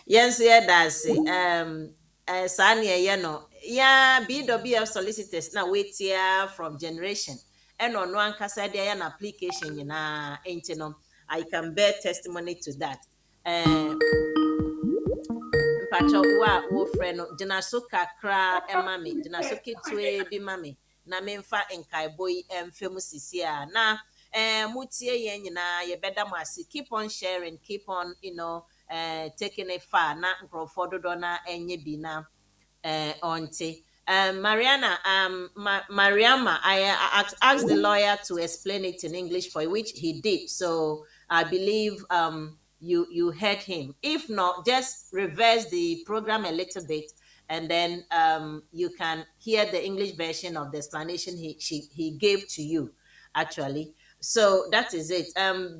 Yes, yeah, that's it. Sanya, you know, yeah, BWF Solicitors now wait here from generation. And on one case, there an application, you know, ain't you know. I can bear testimony to that. Pacho wa wo friend Jinaso kakra emami Jinaso kitwe bi mami na memfa enkai boy emfemu sisia na mutie yen nyina ye beda mo ase keep on sharing keep on you know taking it far na nkrofo dodo na enye bi na onti Mariana, Mariama, I asked the lawyer to explain it in English for which he did. So I believe you heard him. If not, just reverse the program a little bit, and then you can hear the English version of the explanation he gave to you, actually. So that is it.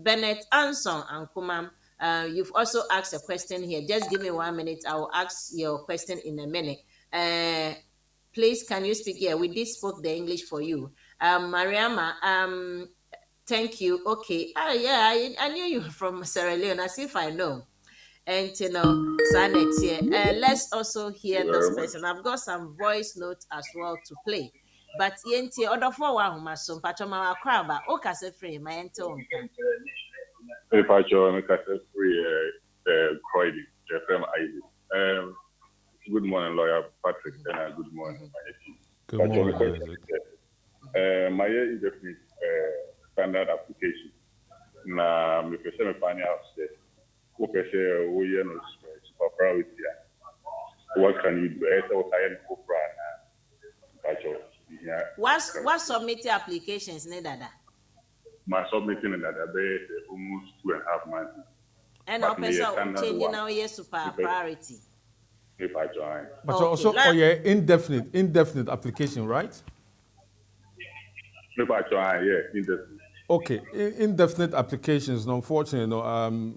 Bennett Anson and Kumam, you've also asked a question here. Just give me 1 minute. I will ask your question in a minute. Please, can you speak here? We did spoke the English for you. Mariama, thank you. Okay. Yeah, I knew you were from Sierra Leone, as if I know. And, you know, Sanex here. Let's also hear this person. I've got some voice notes as well to play. But, yenti, other for one, my son, Patoma Craba, Okase free, my ento. If I join a cassette free, Croydon, FM Isaac. Good morning, lawyer Patrick, and good morning, Good morning. My indefinite standard application. Na me pese me find out that who pese we no super priority. What can you do? What I am What submitted applications ne dada? My submitting in that almost 2.5 months. And our person changing now yes super priority. If I join. But also for your indefinite application, right? If I join, yeah, indefinite. Okay, indefinite applications, unfortunately,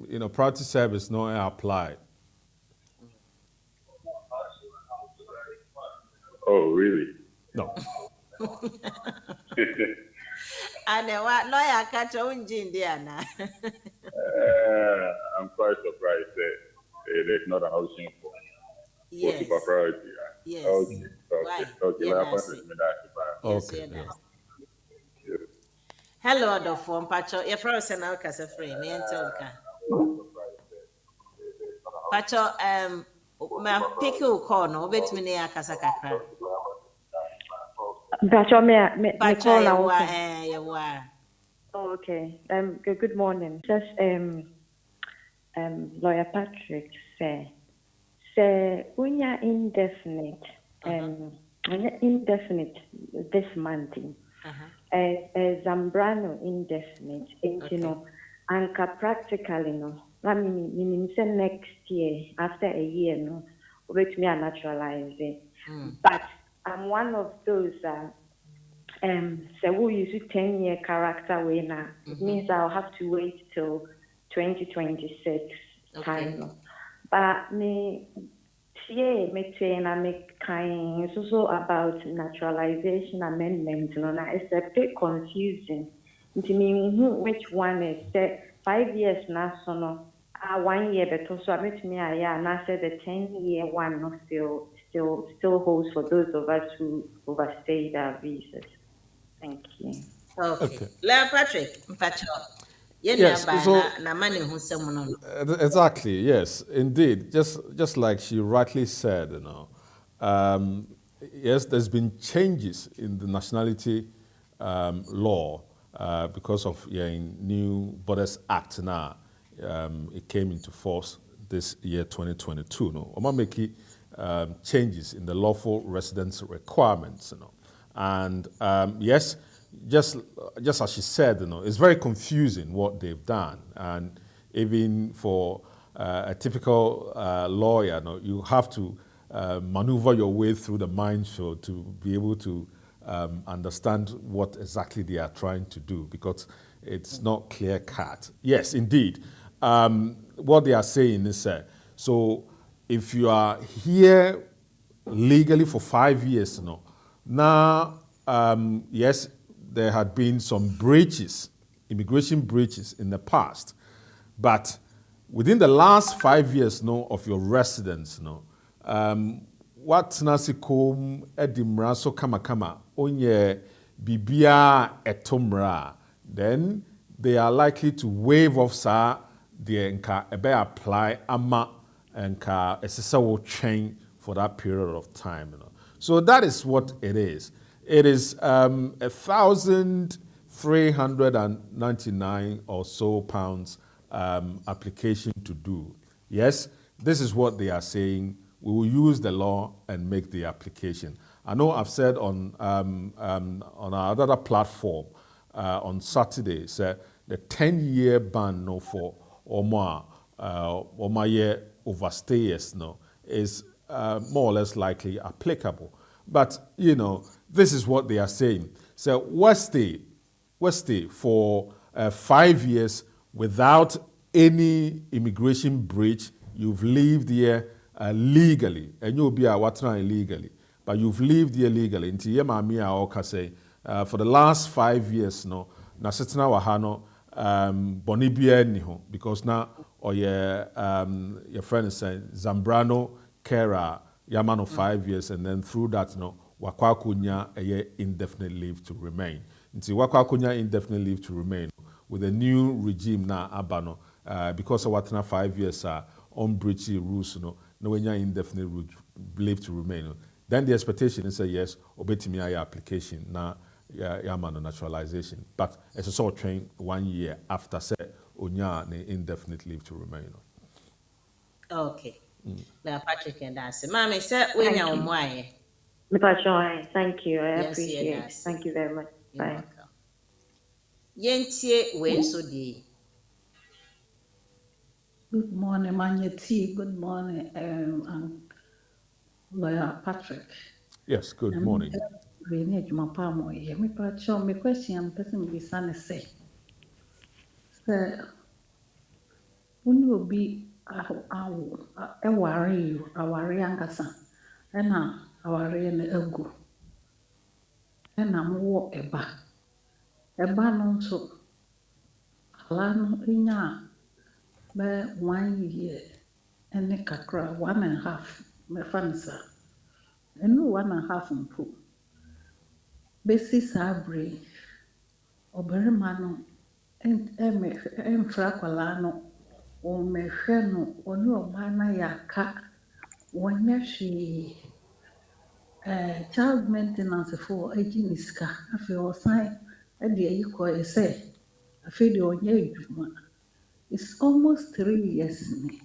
you know, priority service no applied. Oh, really? No. And what lawyer catch on Jindiana? I'm quite surprised that there's not an option for Yes. super priority. Yes. Okay. Why? Well, Yeah, I that's wanted it. to make that. Yes, Okay. yeah, Yeah. that's Hello, the form Pacho. Your friend sent out as a friend. Me and tell ka. Pacho, my pick you call no, bet me near Casacacra. Pacho, me Pacho, call you now. were, you were. Oh, okay. Good morning. Just Lawyer Patrick say unya indefinite indefinite this month. Zambrano indefinite. You know, anka practically no. I mean, say next year after a year no, wait me a naturalize it. But I'm one of those so we use 10-year character way now. It means I'll have to wait till 2026 time. No. But me train I make kind also about naturalization amendment. No, it's a bit confusing. To me, which one is 5 years now? So no, 1 year, but also I met me and I said the 10-year one no, still holds for those of us who overstayed our visas. Thank you. Okay. La Patrick, Pacho. Yes, so exactly, yes, indeed. Just like she rightly said, you know, yes, there's been changes in the nationality law because of new Borders Act now. It came into force this year, 2022. No, Oma make changes in the lawful residence requirements. You know, and yes, just as she said, you know, it's very confusing what they've done, and even for a typical lawyer, you know, you have to maneuver your way through the minefield to be able to understand what exactly they are trying to do, because it's not clear cut. Yes, indeed, what they are saying is so if you are here legally for 5 years, you know, now yes, there had been some breaches, immigration breaches in the past, but within the last 5 years no, of your residence, no, what nasi kom edimra so kama onye bibia etomra, then they are likely to waive off sa the nka ebe apply ama nka esesa wo train for that period of time, you know. So that is what it is. It is 1,399 or so pounds application to do. Yes, this is what they are saying. We will use the law and make the application. I know I've said on our other platform on Saturday, the 10-year ban no for Oma year overstayers no is more or less likely applicable. But, you know, this is what they are saying. So Westay for 5 years without any immigration breach, you've lived here legally, and you'll be illegally, but you've lived here legally. For the last 5 years, no, na setena wahano bonibia ni ho, because now or your friend is saying Zambrano Kera Yamano 5 years, and then through that, no, wakwakunya a indefinite leave to remain. Until wakwakunya indefinite leave to remain with a new regime now abano because of what now 5 years on breachy rules, no indefinite leave to remain. Then the expectation is yes, obetimi aya application na yamano naturalization, but it's a sort of train 1 year after say onya indefinite leave to remain. Okay. Patrick and Nancy. Mommy said when you're on Thank you. I Yes, appreciate yeah, it. Thank you very much. You're Bye. welcome. Yentie we so di. Good morning, Manyeti. Good morning, Lawyer Patrick. Yes, good morning. My question, person be say, when you be aware ankasa, and awareɛ no agu. Ɛna mowɔ ɛba. Ɛba no nso, akwadaa no nyaa bɛyɛ 1 year ɛne kakra, 1.5 mɛfa no saa. Ɛno 1.5 mpo. Bɛsi saa bere yi, ɔbarima no ɛmfrɛ akwadaa no, ɔmmɛhwɛ no, ɔne ɔbaa no ayɛ aka, wɔnyɛ hwee. Child maintenance foɔ agye ne sika, afei ɔsan de ayi kɔɛ sɛ, afei deɛ ɔnyɛ adwuma. It's almost 3 years ni.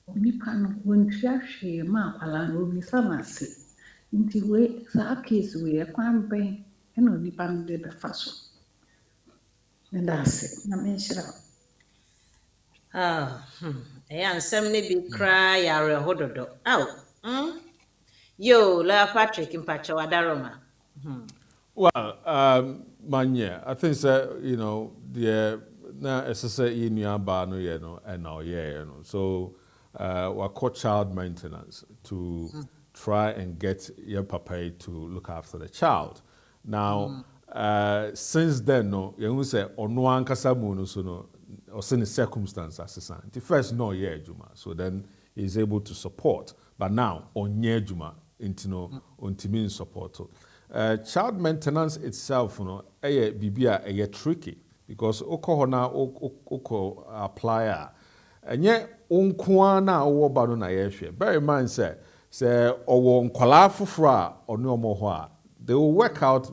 Onipa no wɔntua hwee ma akwadaa no, ɔmmisa no ase. Nti saa case wei ɛkwan bɛn ɛna onipa no de bɛfa so. Meda ase, na menhyira wo. Ɛyɛ ansɛm no bi koraa yɛ awerɛho dodo. Yo, La Patrick Mpacho Adaroma. Well, Manya, I think that, the na SSA in Yabano, and now, so we call child maintenance to try and get your papa to look after the child. Now, since then, no, you say on one kasamu so no, or any circumstance as the first no year Juma, so then he's able to support. But now on year Juma, into no on support. Child maintenance itself, be tricky because oko na oko apply and yet unkwana owo bado na yehwe. Bear in mind say owo nkwala fufura oni omo ho they will work out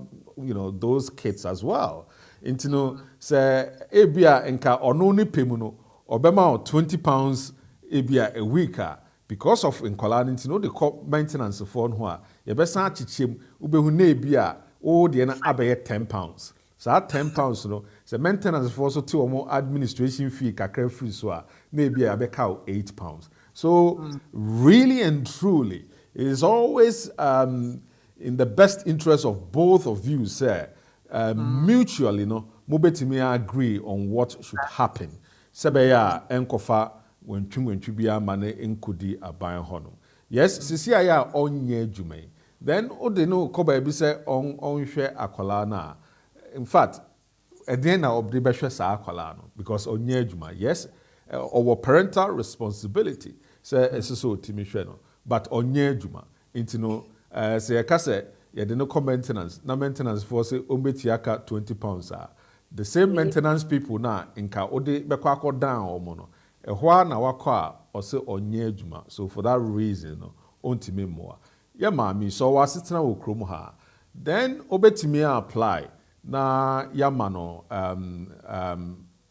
those kids as well. Into no say ebia enka ono ni pemu no obema £20 ebia a week because of nkwala into the maintenance for no a ye besa achichem ubehu na ebia o de na abaye £10. So that £10 no say maintenance for so to omo administration fee kakra free so a na ebia abeka £8. So really and truly it is always in the best interest of both of you, sir, mutually, mobetimi agree on what should happen. Sebeya enkofa when bia mane enkudi aban hono. Yes, sisi aya onye jume. Then ode no koba ebi se onhwe akwala na. In fact, edien na obde behwe sa akwala no because onye juma. Yes, our parental responsibility say esiso timi hwe no, but onye juma. Intino say yakase yede no maintenance na maintenance for say ombeti aka £20 the same maintenance people na nka ode bekwa akọ down omo no ehwa na wakọ a ose onye adwuma. So for that reason no ontimi moa ya maami so wasetena wo krom ha then obetimi apply na yama no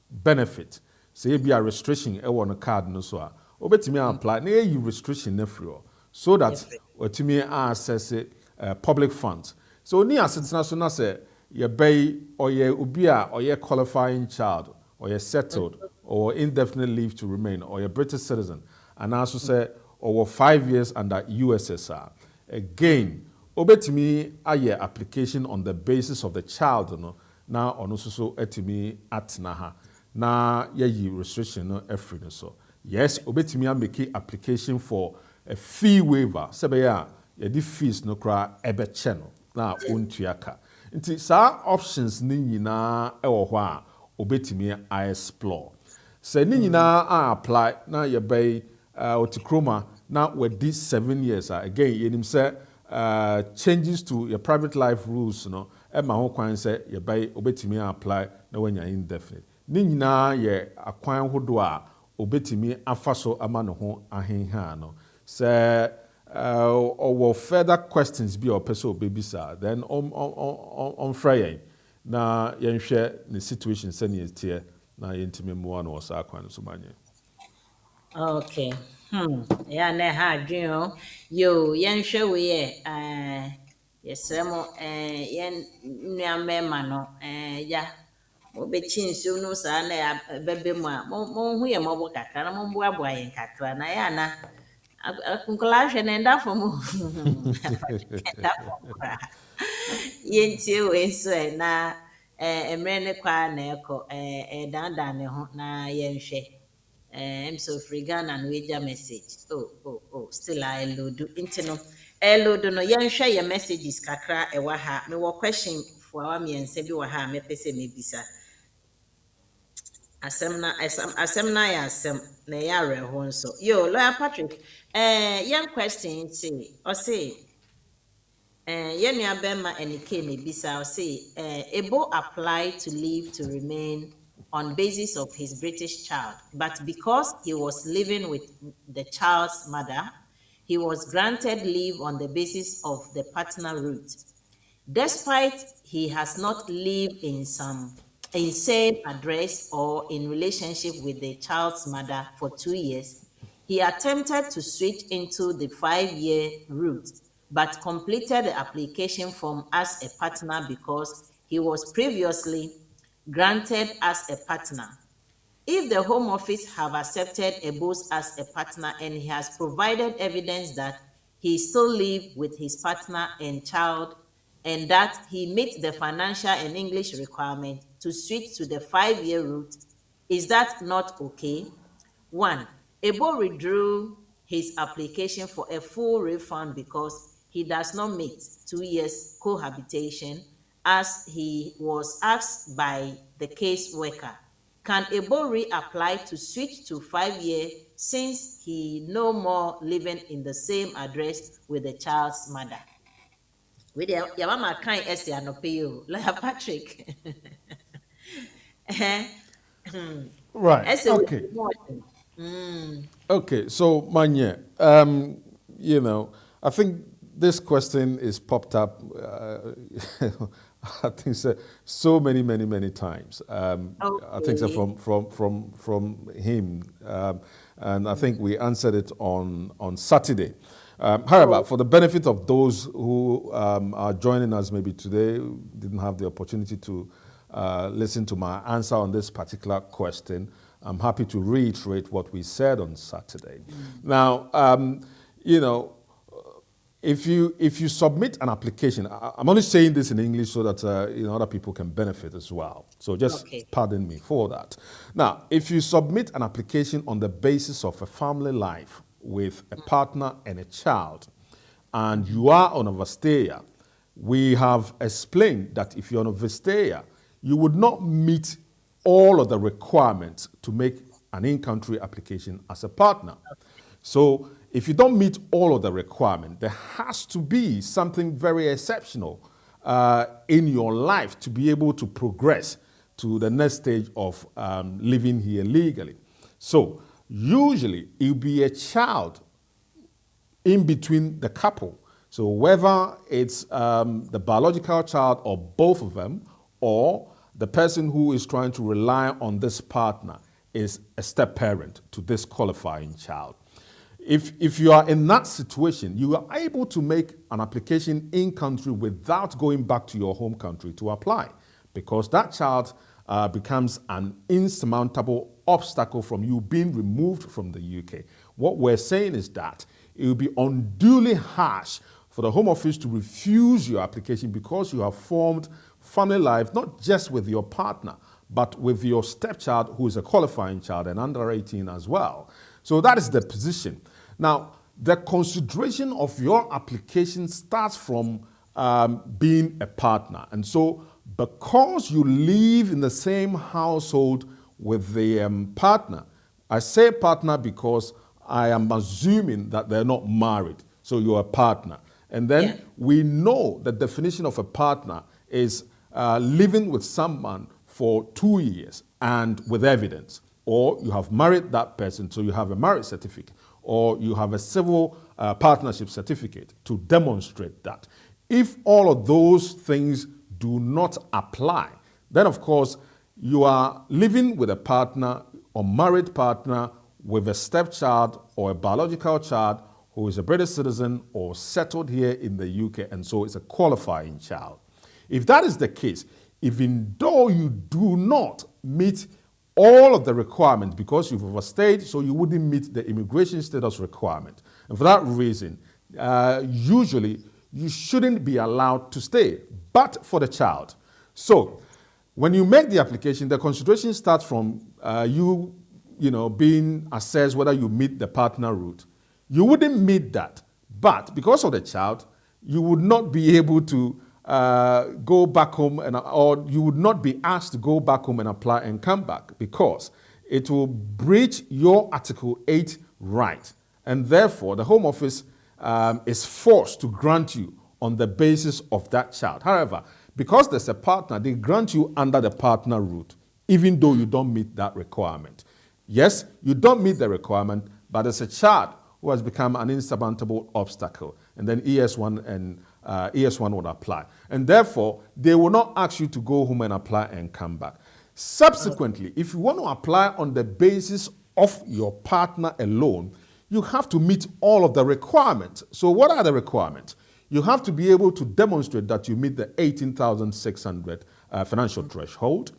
benefit say be a restriction e won card no so a obetimi apply na e restriction na free so that otimi access public funds. So ni asetena so na say ye bay or ye ubia or ye qualifying child or ye settled or indefinite leave to remain or ye British citizen and also say or 5 years under USSR. Again, obetimi aye application on the basis of the child no na ono so etimi atnaha na ye restriction no every no so. Yes, obetimi make application for a fee waiver. Sebeya ye di fees no kra ebe cheno na ontuaka. Nti saa options ni nyina ewo ho a obetimi a explore. Se ni nyina a apply na ye bay otikroma na wedi 7 years again yenim say changes to your private life rules no e ma ho kwan say ye bay obetimi apply na wanya indefinite. Ni nyina ye akwan hodo a obetimi afaso ama no ho ahenha no. Se or further questions be or person baby sir then on Friday na yenhwe the situation send it here na yentime mo na osa kwan so manye. Okay. Ya na ha adwen yo yenhwe we yesremo yen nuamema no ya obechi nsu no sa na bebe mu a mo hu ye mo bo kakra na mo bo aboa yen kakra na ya na akunkulahwe na nda fom nda fom kra yentie we so na emre ne kwa na eko danda ne ho na yenhwe I'm so free Ghana and we message. Oh, still I load into no Hello, dono. Share your messages kakra ewa ha. Me wo question for our me and bi wa ha me pese me bisa. Asem na ya asem na ya reho nso. Yo, Lawyer Patrick, young question say, or say, yen ya bema enike me bisa, or say, Ebo applied to leave to remain on basis of his British child, but because he was living with the child's mother, he was granted leave on the basis of the partner route. Despite he has not lived in same address or in relationship with the child's mother for 2 years, he attempted to switch into the 5-year route, but completed the application form as a partner because he was previously granted as a partner. If the Home Office have accepted Ebos as a partner and he has provided evidence that he still lives with his partner and child and that he meets the financial and English requirement to switch to the 5-year route, is that not okay? 1. Ebo withdrew his application for a full refund because he does not meet 2 years cohabitation as he was asked by the case worker. Can Ebo reapply to switch to 5-year since he no more living in the same address with the child's mother? With your mama kind essay anope you, Lawyer Patrick. Right. Essay Okay. Okay. So, Manye, I think this question is popped up. I think so many times. I think so from him, and I think we answered it on Saturday. However, for the benefit of those who are joining us maybe today, who didn't have the opportunity to listen to my answer on this particular question, I'm happy to reiterate what we said on Saturday. Now, if you submit an application, I'm only saying this in English so that other people can benefit as well. So just pardon me for that. Now, if you submit an application on the basis of a family life with a partner and a child, and you are on a Vestaia, we have explained that if you're on a Vestaia, you would not meet all of the requirements to make an in-country application as a partner. So if you don't meet all of the requirements, there has to be something very exceptional in your life to be able to progress to the next stage of living here legally. So usually it will be a child in between the couple. So whether it's the biological child or both of them, or the person who is trying to rely on this partner is a step parent to this qualifying child. If you are in that situation, you are able to make an application in country without going back to your home country to apply, because that child becomes an insurmountable obstacle from you being removed from the UK. What we're saying is that it will be unduly harsh for the Home Office to refuse your application because you have formed family life not just with your partner, but with your stepchild who is a qualifying child and under 18 as well. So that is the position. Now, the consideration of your application starts from being a partner. And so because you live in the same household with the partner, I say partner because I am assuming that they're not married. So you're a partner. And then we know the definition of a partner is living with someone for 2 years and with evidence. Or you have married that person, so you have a marriage certificate. Or you have a civil partnership certificate to demonstrate that. If all of those things do not apply, then of course you are living with a partner or married partner with a stepchild or a biological child who is a British citizen or settled here in the UK, and so is a qualifying child. If that is the case, even though you do not meet all of the requirements because you've overstayed, so you wouldn't meet the immigration status requirement. And for that reason, usually you shouldn't be allowed to stay, but for the child. So when you make the application, the consideration starts from you being assessed whether you meet the partner route. You wouldn't meet that, But because of the child, you would not be able to go back home or you would not be asked to go back home and apply and come back because it will breach your Article 8 right. And therefore, the Home Office is forced to grant you on the basis of that child. However, because there's a partner, they grant you under the partner route, even though you don't meet that requirement. Yes, you don't meet the requirement, but there's a child who has become an insurmountable obstacle, and then ES1 and ES1 would apply. And therefore, they will not ask you to go home and apply and come back. Subsequently, if you want to apply on the basis of your partner alone, you have to meet all of the requirements. So what are the requirements? You have to be able to demonstrate that you meet the 18,600 financial threshold.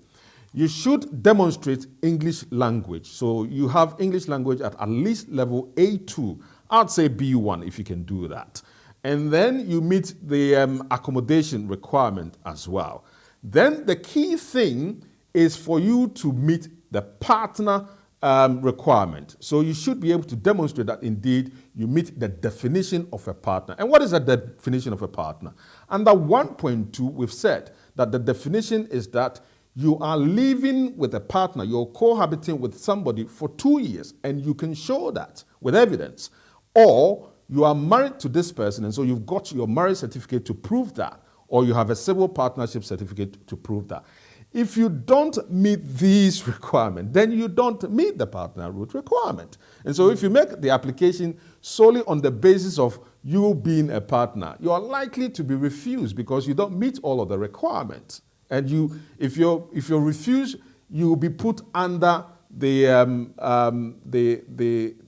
You should demonstrate English language. So you have English language at least level A2. I'd say B1 if you can do that. And then you meet the accommodation requirement as well. Then the key thing is for you to meet the partner requirement. So you should be able to demonstrate that indeed you meet the definition of a partner. And what is the definition of a partner? Under 1.2, we've said that the definition is that you are living with a partner, you're cohabiting with somebody for 2 years, and you can show that with evidence. Or you are married to this person, and so you've got your marriage certificate to prove that, or you have a civil partnership certificate to prove that. If you don't meet these requirements, then you don't meet the partner route requirement. And so if you make the application solely on the basis of you being a partner, you are likely to be refused because you don't meet all of the requirements. And if you're refused, you will be put under the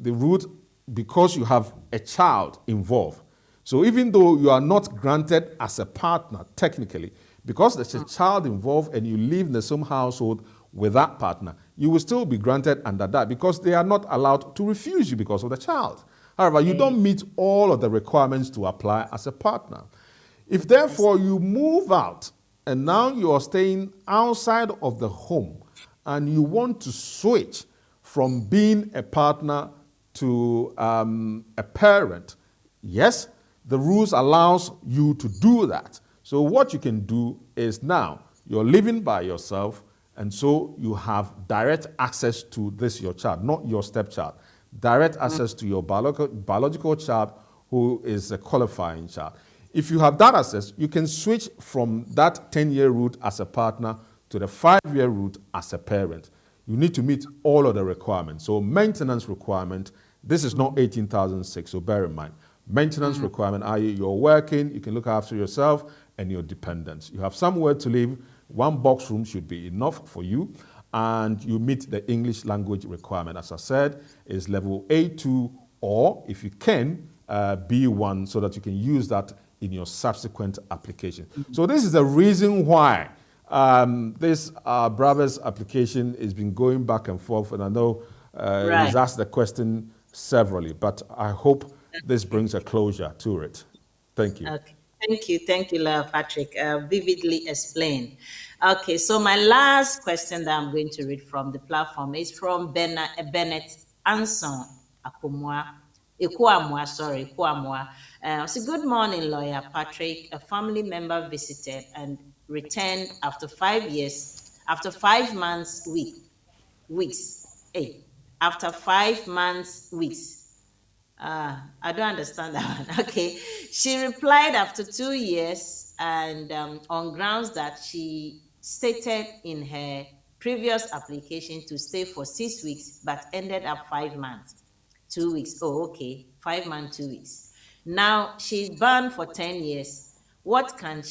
route because you have a child involved. So even though you are not granted as a partner technically, because there's a child involved and you live in the same household with that partner, you will still be granted under that because they are not allowed to refuse you because of the child. However, you don't meet all of the requirements to apply as a partner. If therefore you move out and now you are staying outside of the home and you want to switch from being a partner to a parent, yes, the rules allows you to do that. So what you can do is now you're living by yourself, and so you have direct access to this, your child, not your stepchild. Direct access to your biological child who is a qualifying child. If you have that access, you can switch from that 10-year route as a partner to the 5-year route as a parent. You need to meet all of the requirements. So maintenance requirement, this is not 18,006, so bear in mind. Maintenance requirement, i.e. you're working, you can look after yourself and your dependents. You have somewhere to live, 1 box room should be enough for you, and you meet the English language requirement. As I said, is level A2 or, if you can, B1, so that you can use that in your subsequent application. So this is the reason why this brother's application has been going back and forth, and I know he's asked the question severally, but I hope this brings a closure to it. Thank you. Okay. Thank you, Lawyer Patrick. Vividly explained. Okay, so my last question that I'm going to read from the platform is from Bennett Anson Ekuamwa. So good morning, Lawyer Patrick. A family member visited and returned after 5 years, after 5 months, weeks. After 5 months, weeks. I don't understand that one. Okay. She replied after 2 years and on grounds that she stated in her previous application to stay for 6 weeks, but ended up 5 months, 2 weeks. Oh, okay. 5 months, 2 weeks. Now she's banned for 10 years. What can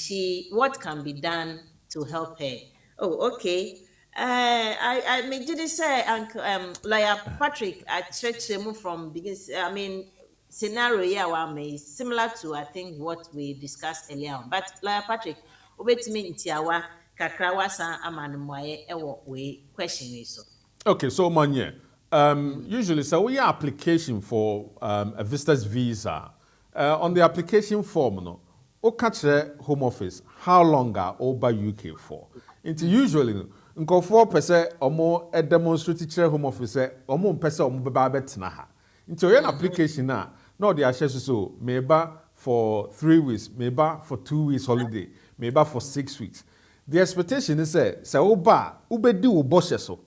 be done to help her? Oh, okay. I mean, did you say, Lawyer Patrick, I checked him from because I mean, scenario here similar to I think what we discussed earlier on. But Lawyer Patrick, obetimi ntiawa kakrawa san amanumwaye ewo we question so. Okay, so Manye, usually so we application for a visitor's visa on the application form no. O catch Home Office how long are over UK for? It's usually nkofo pese omo demonstrate kire Home Office omo pese omo beba betena ha nti oye application na no they are so maybe for 3 weeks, maybe for 2 weeks holiday, maybe for 6 weeks. The expectation is say oba ubedi wo boshe so.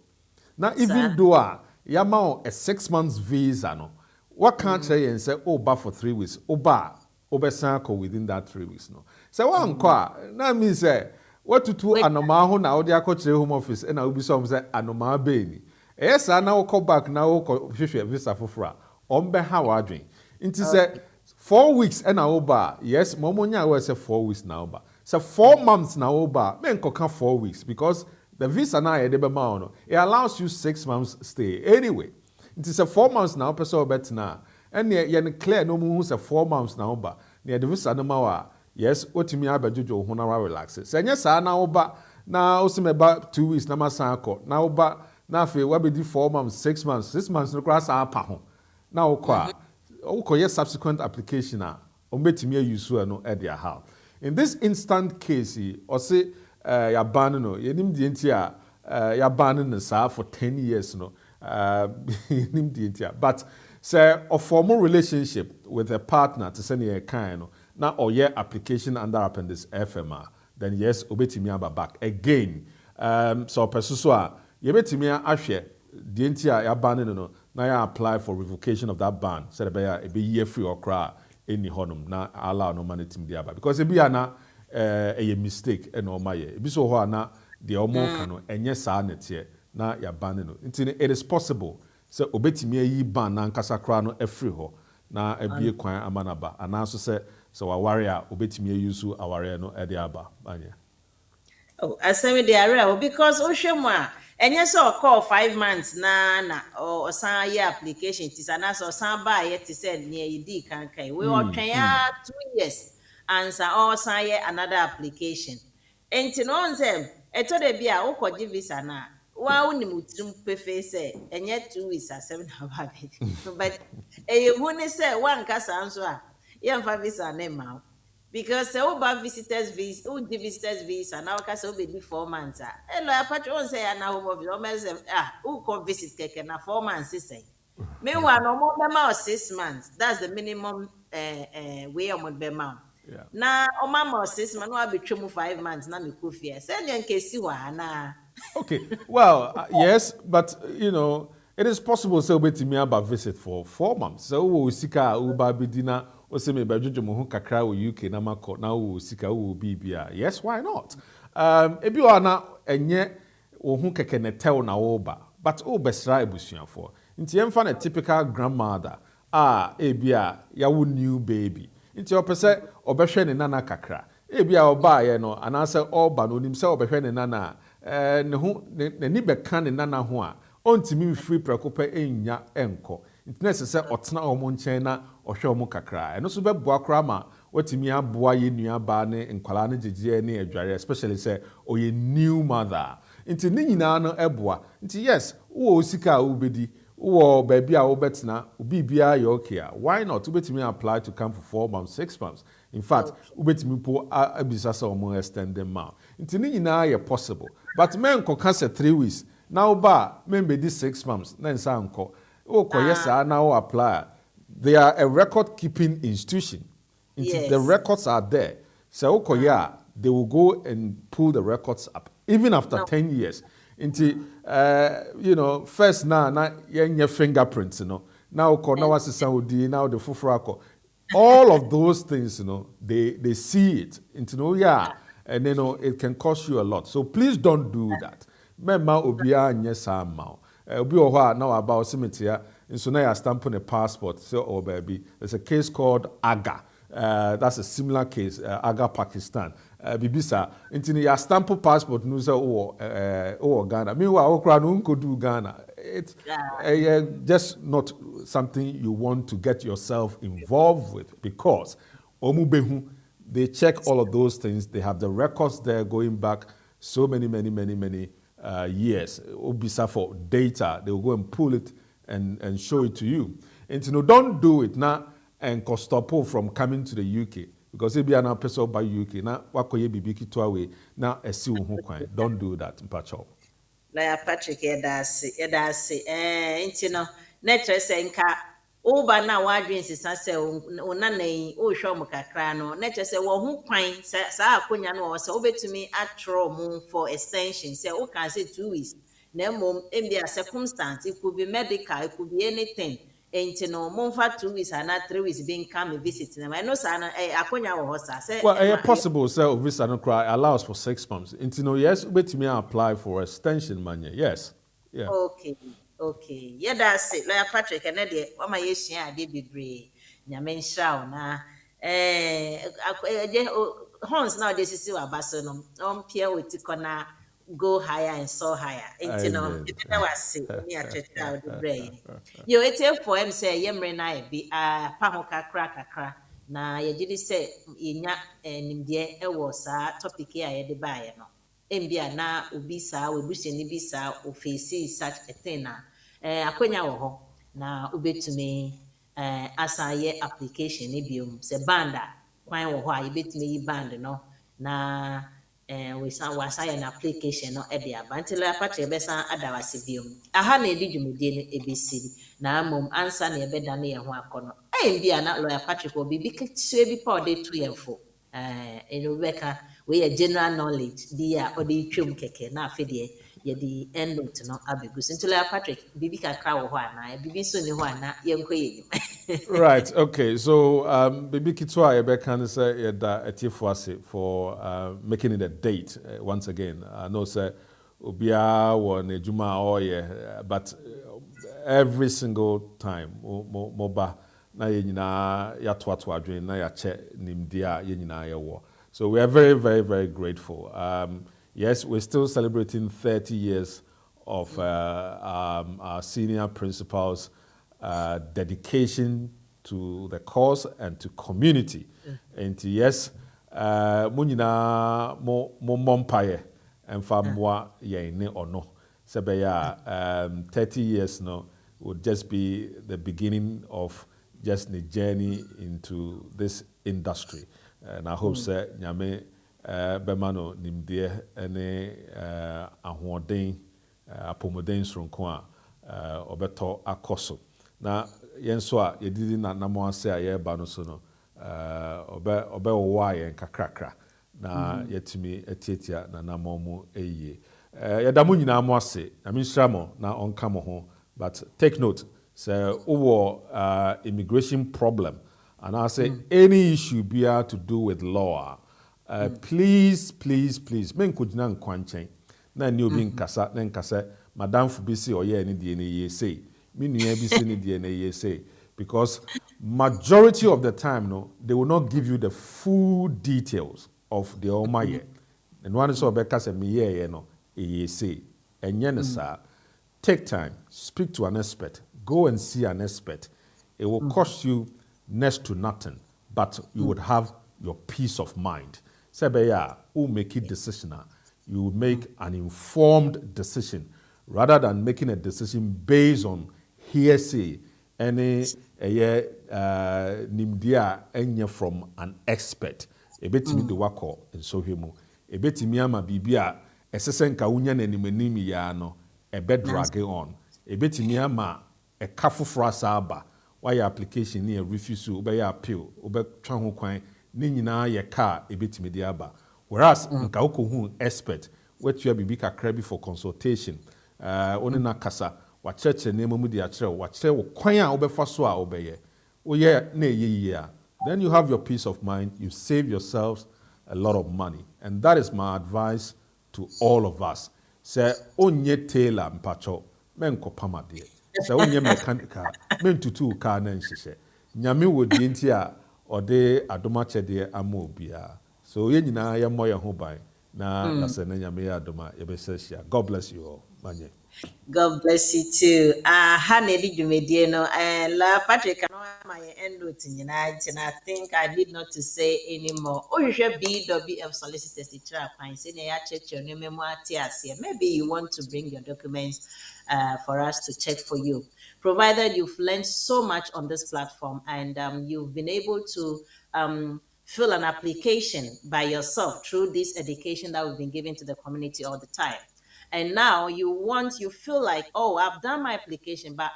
Now even though yama a 6 months visa no, what can't say and say oba for 3 weeks, oba obesanko within that 3 weeks no. So one kwa na mean say what to do anoma ho na odi akọchire home office and na obi some say anoma be ni. Yes, I now come back now hwehwe visa fofora. Ombe ha wadwen. Nti say 4 weeks and na oba. Yes, momonya we say 4 weeks na oba. So 4 months na oba. Men koka 4 weeks because the visa na e be ma no. It allows you 6 months stay anyway. It is a 4 months now person obet na. And ye clear no mu say 4 months na oba. Ne the visa no ma wa. Yes, otimi abajojo ho na relax. Say nya sa na oba na osimeba 2 weeks na masanko. Na oba na fe we be 4 months, 6 months. 6 months no cross apa ho. Na okọ yes subsequent application a ombetimi use no e dia how. In this instant case, or say ya ban no, yenim di entia ya ban no sa for 10 years no. Yenim di entia. But say a formal relationship with a partner to send a kind no, na or yeah application under appendix FMR, then yes, obetimi aba back again. So pesuso a yebetimi ahwe di entia ya ban no na ya apply for revocation of that ban. Say be be year free or cry any honum na allow no money team diaba because e bia na a mistake e no maye e bi so ho na de omo ka no enye saa netie na ya ban no ntini it is possible so obetimi ayi ban na nkasa kra no afri ho na abie kwan amanaba anaso se wa ware a obetimi ayusu aware no e de aba anya. Oh, asemi de are because ohwemu a enye so call 5 months na o san ye application ti sana so san ba ye ti said near di kankai we otwen ya 2 years answer or san ye another application enti no nsem eto de bia wo koji visa na wa unim utum pefe say enye 2 weeks asem na ba be but hu ne say wan kasa anso a ye mfa visa na ma because se oba visitors visa o di visitors visa na waka se obe di 4 months hello apacho on say na home office o me say who come visit keke na 4 months say meanwhile no more be ma 6 months that's the minimum way o mo be ma na o ma 6 months no abetwem 5 months na me kofia say nyen kesi wa na Okay, well, yes, but you know, it is possible so betimi aba visit for 4 months. So we sika uba bidina o se me bajojo mo ho kakra wo UK na mako na wo sika wo bibia. Yes, why not? Ebi wa na enye wo ho keke ne tel na wo ba, but o besra ebusuafo. Nti yemfa na typical grandmother ebia ya wo new baby. Nti opese obehwe ne nana kakra. Ebia oba ye no anase oba no nim se obehwe ne nana ne ho ne ni beka ne nana ho a ontimi free prekopa enya enko intnese se otena omo nchen na ohwe omo kakra eno so beboa kra ma watimi aboa ye nua ba ne nkwala ne gigye ne adware especially se oye new mother inti ne nyina no eboa inti yes wo osika ubedi wo baby a wo betena ubibia ye okay why not ubetimi apply to come for 4 months 6 months in fact ubetimi po abisa se omo extend them out inti ne nyina ye possible but men ko can say 3 weeks now ba maybe this 6 months na nsa anko o ko yes now apply they are a record keeping institution yes. The records are there so o they will go and pull the records up even after 10 years into you know first na your fingerprints you know now ko na wasesa odi now the fufurako all of those things you know they see it into no and you know it can cost you a lot so please don't do that memma obia nye sama obi o ho na wa ba osimetia nso na ya stamp on a passport so oh baby there's a case called Aga that's a similar case Aga Pakistan bibisa intini ya stamp passport no so Ghana meanwhile okra no nko do Ghana it's just not something you want to get yourself involved with because omubehu they check all of those things they have the records there going back so many years obisa for data they will go and pull it and show it to you and you know don't do it now and stop from coming to the UK because if you are not person by UK now wakoye bibiki to away now esi wo ho kwan don't do that mpacho na ya Patrick edase you know nature say nka Oba na wadwen sisa se onanan o hwe om kakra no na che se wo ho kwan sa akonya no wo se obetumi atro mu for extension se o can say 2 weeks na mom embia circumstance, it could be medical, it could be anything. Enti no momfa 2 weeks and 3 weeks being come visit them. I know sa na akonya wo ho sa se Well, possible, sir, visa no cry allows for 6 months. Into no, yes, wait me apply for extension money. Yes. Yeah. Okay. Okay. Yeah, that's it. Lawyer Patrick, and then Wama Yesha, I did be brave. Yamen Shao na. Horns now, this is your basson. Pierre with Tikona go higher and so higher. Ain't you know, if I was sick, near church out the brain. You it's here for him say, Yemre na be a pahoka crack. Na ye say, Inya and India, it was a topic here at the buyer. No. Mbia na obi saa webusyani bi saa ofesi such a thing na akwanya wo ho na obetumi asan ye application ne biom se band a kwan wo ho a yebetumi yi band no na we san wasa ye na application no e de abantele apatre be san adawase biom aha na edi dwumedie no ebesiri na mom ansa na ebeda na ye ho akọ no mbia na lawyer Patrick obi bi ketua bi pa ode to yefo Rebecca, we a general knowledge, dear, or the trim keke, na fidye, ye the end note no abigus. Until Patrick, Bibi can crow one, Bibi soon one, young queen. Right. Okay. So, Baby Kitwa, Rebecca can say that a tifuasi for making it a date once again. I know, sir, Ubia or Nejuma or yeah, but every single time, moba. Na yenyina ya toato adwen na ya che nimdia yenyina ya wo. So we are very, very, very grateful. Yes, we're still celebrating 30 years of our senior principals' dedication to the cause and to community. And yes, munyina mo mompaye and famwa ye ne ono. Sebeya 30 years no would just be the beginning of just the journey into this industry. And I hope that nyame bemano nimde ene ahoden apomoden sronko a obeto akoso. Na yenso a yedidi na namo ase a ye ba no so no obe wo yen kakrakra na yetimi etietia na namo mu eye. Yadamu nyina mo ase na minhra na onka mo ho, but take note. So, immigration problem, and I say any issue be to do with law, please, men could not quanchen. Na ni obi nkasa, na nkasa, Madam Fubisi or ye any DNA say, me ni ABC ni DNA say, because majority of the time, no, they will not give you the full details of the Omaye. And one is so because me ye no, say, and yenesa, take time, speak to an expert. Go and see an expert. It will cost you next to nothing, but you would have your peace of mind. Sebeya, who make a decision, you will make an informed decision rather than making a decision based on hearsay. Any nimdia enye from an expert. Ebetimi de wako and so hemu. Ebetimi ama bibia esesenka unya na nimenimi ya no ebe drag on. Ebetimi ama a careful for us aba why your application near refuse to obey appeal obey twan ho kwan ni nyina ye car ebetimi de aba, whereas nka who expert what you be kakra bi for consultation oni na kasa wa church name mu de a kire wa kire wo kwan a obefa so a obeye oye na ye then you have your peace of mind, you save yourselves a lot of money. And that is my advice to all of us. Say onye tailor mpacho men ko pamade. Say onye mechanical men tutu car na nhihye. Nyame wo di nti a ode adoma chede ama obia. So ye nyina ye mo ye ho ban na lase na nyame ya adoma ye be share. God bless you all. Manye. God bless you too. Hanedi Jumedie no La Patrick no my end note and I think I need not to say anymore. Oh, you should BWF Solicitors the trap and say ya check your name here. Maybe you want to bring your documents for us to check for you. Provided you've learned so much on this platform and you've been able to fill an application by yourself through this education that we've been giving to the community all the time. And now you feel like, oh, I've done my application, but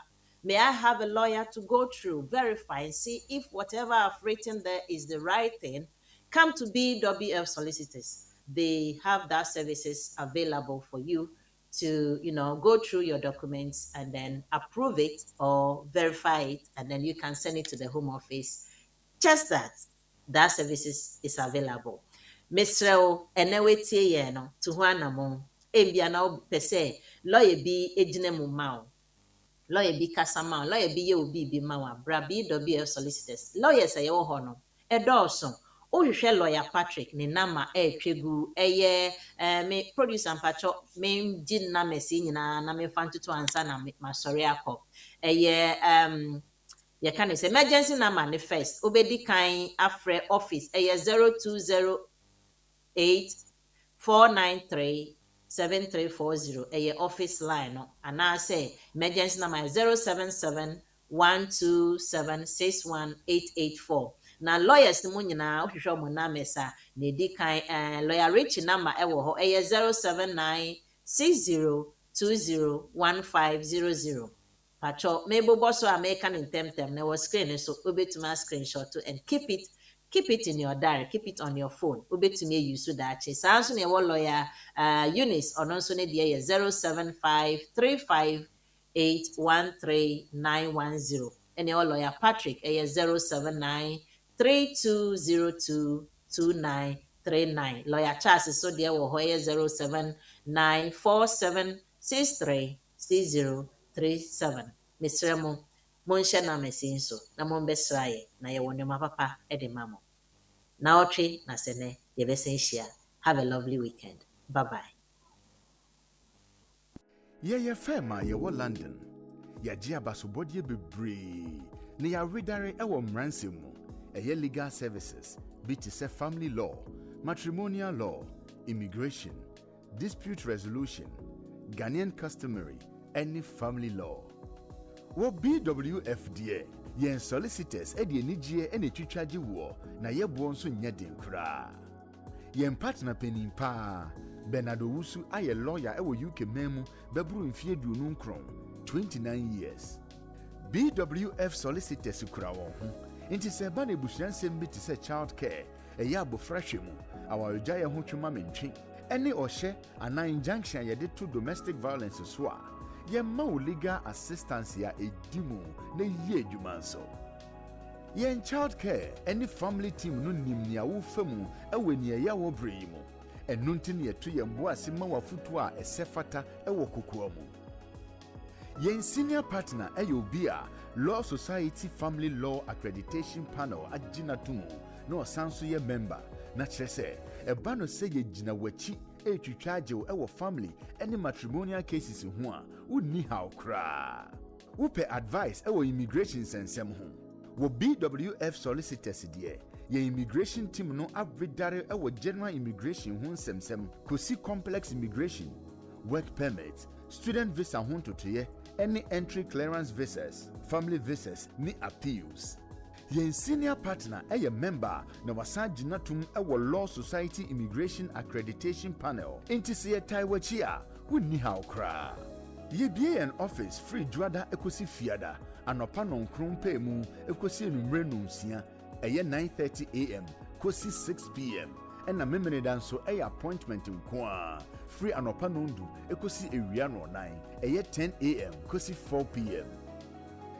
may I have a lawyer to go through, verify, and see if whatever I've written there is the right thing, come to BWF Solicitors. They have that services available for you to, go through your documents and then approve it or verify it, and then you can send it to the Home Office. Just that services is available. Mesrel enewetie ye no to ho anamo ebia na pese lawyer bi ejine mu ma lawyer bi kasa ma lawyer bi ye obi bi ma wa bra BWF Solicitors lawyers ye wo ho no edorso o hwehwe lawyer Patrick ne nama etwegu eye me producer mpacho me gi na mesi nyina na me fantuto ansa na ma sori akọ eye you can say emergency number the first obedi kan afre office 0208-493-7340 office line no and I say emergency number 077-127-61884 na lawyers mu nyina ohwehwe mo na mesa na di kan lawyer Rich number ewo ho 079-6020-1500 Pacho maybe bosso American in temtem na was screen so obetuma screenshot to and keep it in your diary, keep it on your phone. Obetumi use that. Sanso ne wo lawyer Eunice or non so ne die 075-358-13910. And your lawyer Patrick 079-3202-2939. Lawyer Charles so there wo 079-4763-6037. Misremo Monsha na mesinso na mombesraye na ye wonema papa ede mamo. Na otre na sene ye besenshia. Have a lovely weekend. Bye bye. Ye fema ye wo London. Ya ji abasobodie bebre. Ne ya redare ewo mranse mu. Eye legal services, be to say family law, matrimonial law, immigration, dispute resolution, Ghanaian customary, any family law. Wo BWF die yen solicitors edi enigye ene twitwaje wo na yebo nso nya den kra. Yen partner penimpa Bernardo Wusu aye lawyer ewo UK memu bebru mfie duonu nkron 29 years. BWF Solicitors kura wo ho. Inti se ba na ebusuansem bi te se child care eya abofrahwe mu awaregya ye ho twema mentwe ene ohye ana injunction ye de to domestic violence so a yemma legal assistance ya edimu na yie adwuma nso. Yen child care any family team no nim nia wo famu ewe ni ya wo brei mu enu ntin ye to yembo ase ma wafutu a esefata ewo kokoa mu. Yen senior partner obi a Law Society Family Law Accreditation Panel agina tumu no sanso ye member na kyerese eba no se ye gina wachi etwitwaje ewo family any matrimonial cases ho a unni haw kra. Upe advice ewo immigration sensem ho. Wo BWF Solicitors die ye immigration team no abredare ewo general immigration ho nsemsem kosi complex immigration, work permit, student visa ho totoye, any entry clearance visas, family visas ni appeals. Yen senior partner a member na wasa ginatum ewo Law Society Immigration Accreditation Panel. Inti se taiwachi a wunni haw kra. Ye bie an office free juada ekosi fiada anopa nonkron pe mu ekosi enumre nunsia eye 9:30 am kosi 6 pm ena memene danso appointment nko free anopa nondu ekosi ewia no 9 eye 10 am kosi 4 pm.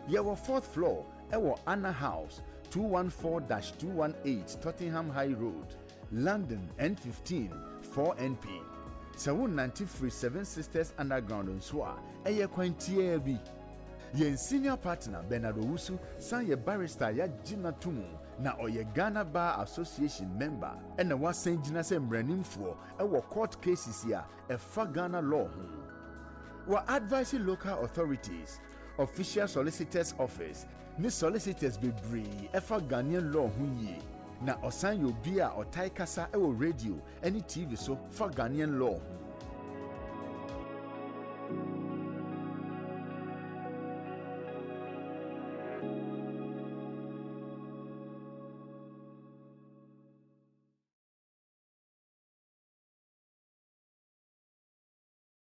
Ye were 4th floor ewo Anna House 214-218 Tottenham High Road, London N15 4NP. Sawun 93 Seven Sisters Underground Nswa eye kwantie bi. Yen senior partner Bernardo Wusu san ye barrister ya gina tumu na oye Ghana Bar Association member ena wasan gina se mranimfo ewo court cases ya efa Ghana law ho. Wa advising local authorities, official solicitors office ni solicitors bebree efa Ghanaian law ho yi na osan yo bia otai kasa ewo radio any TV so fa Ghanaian law ho.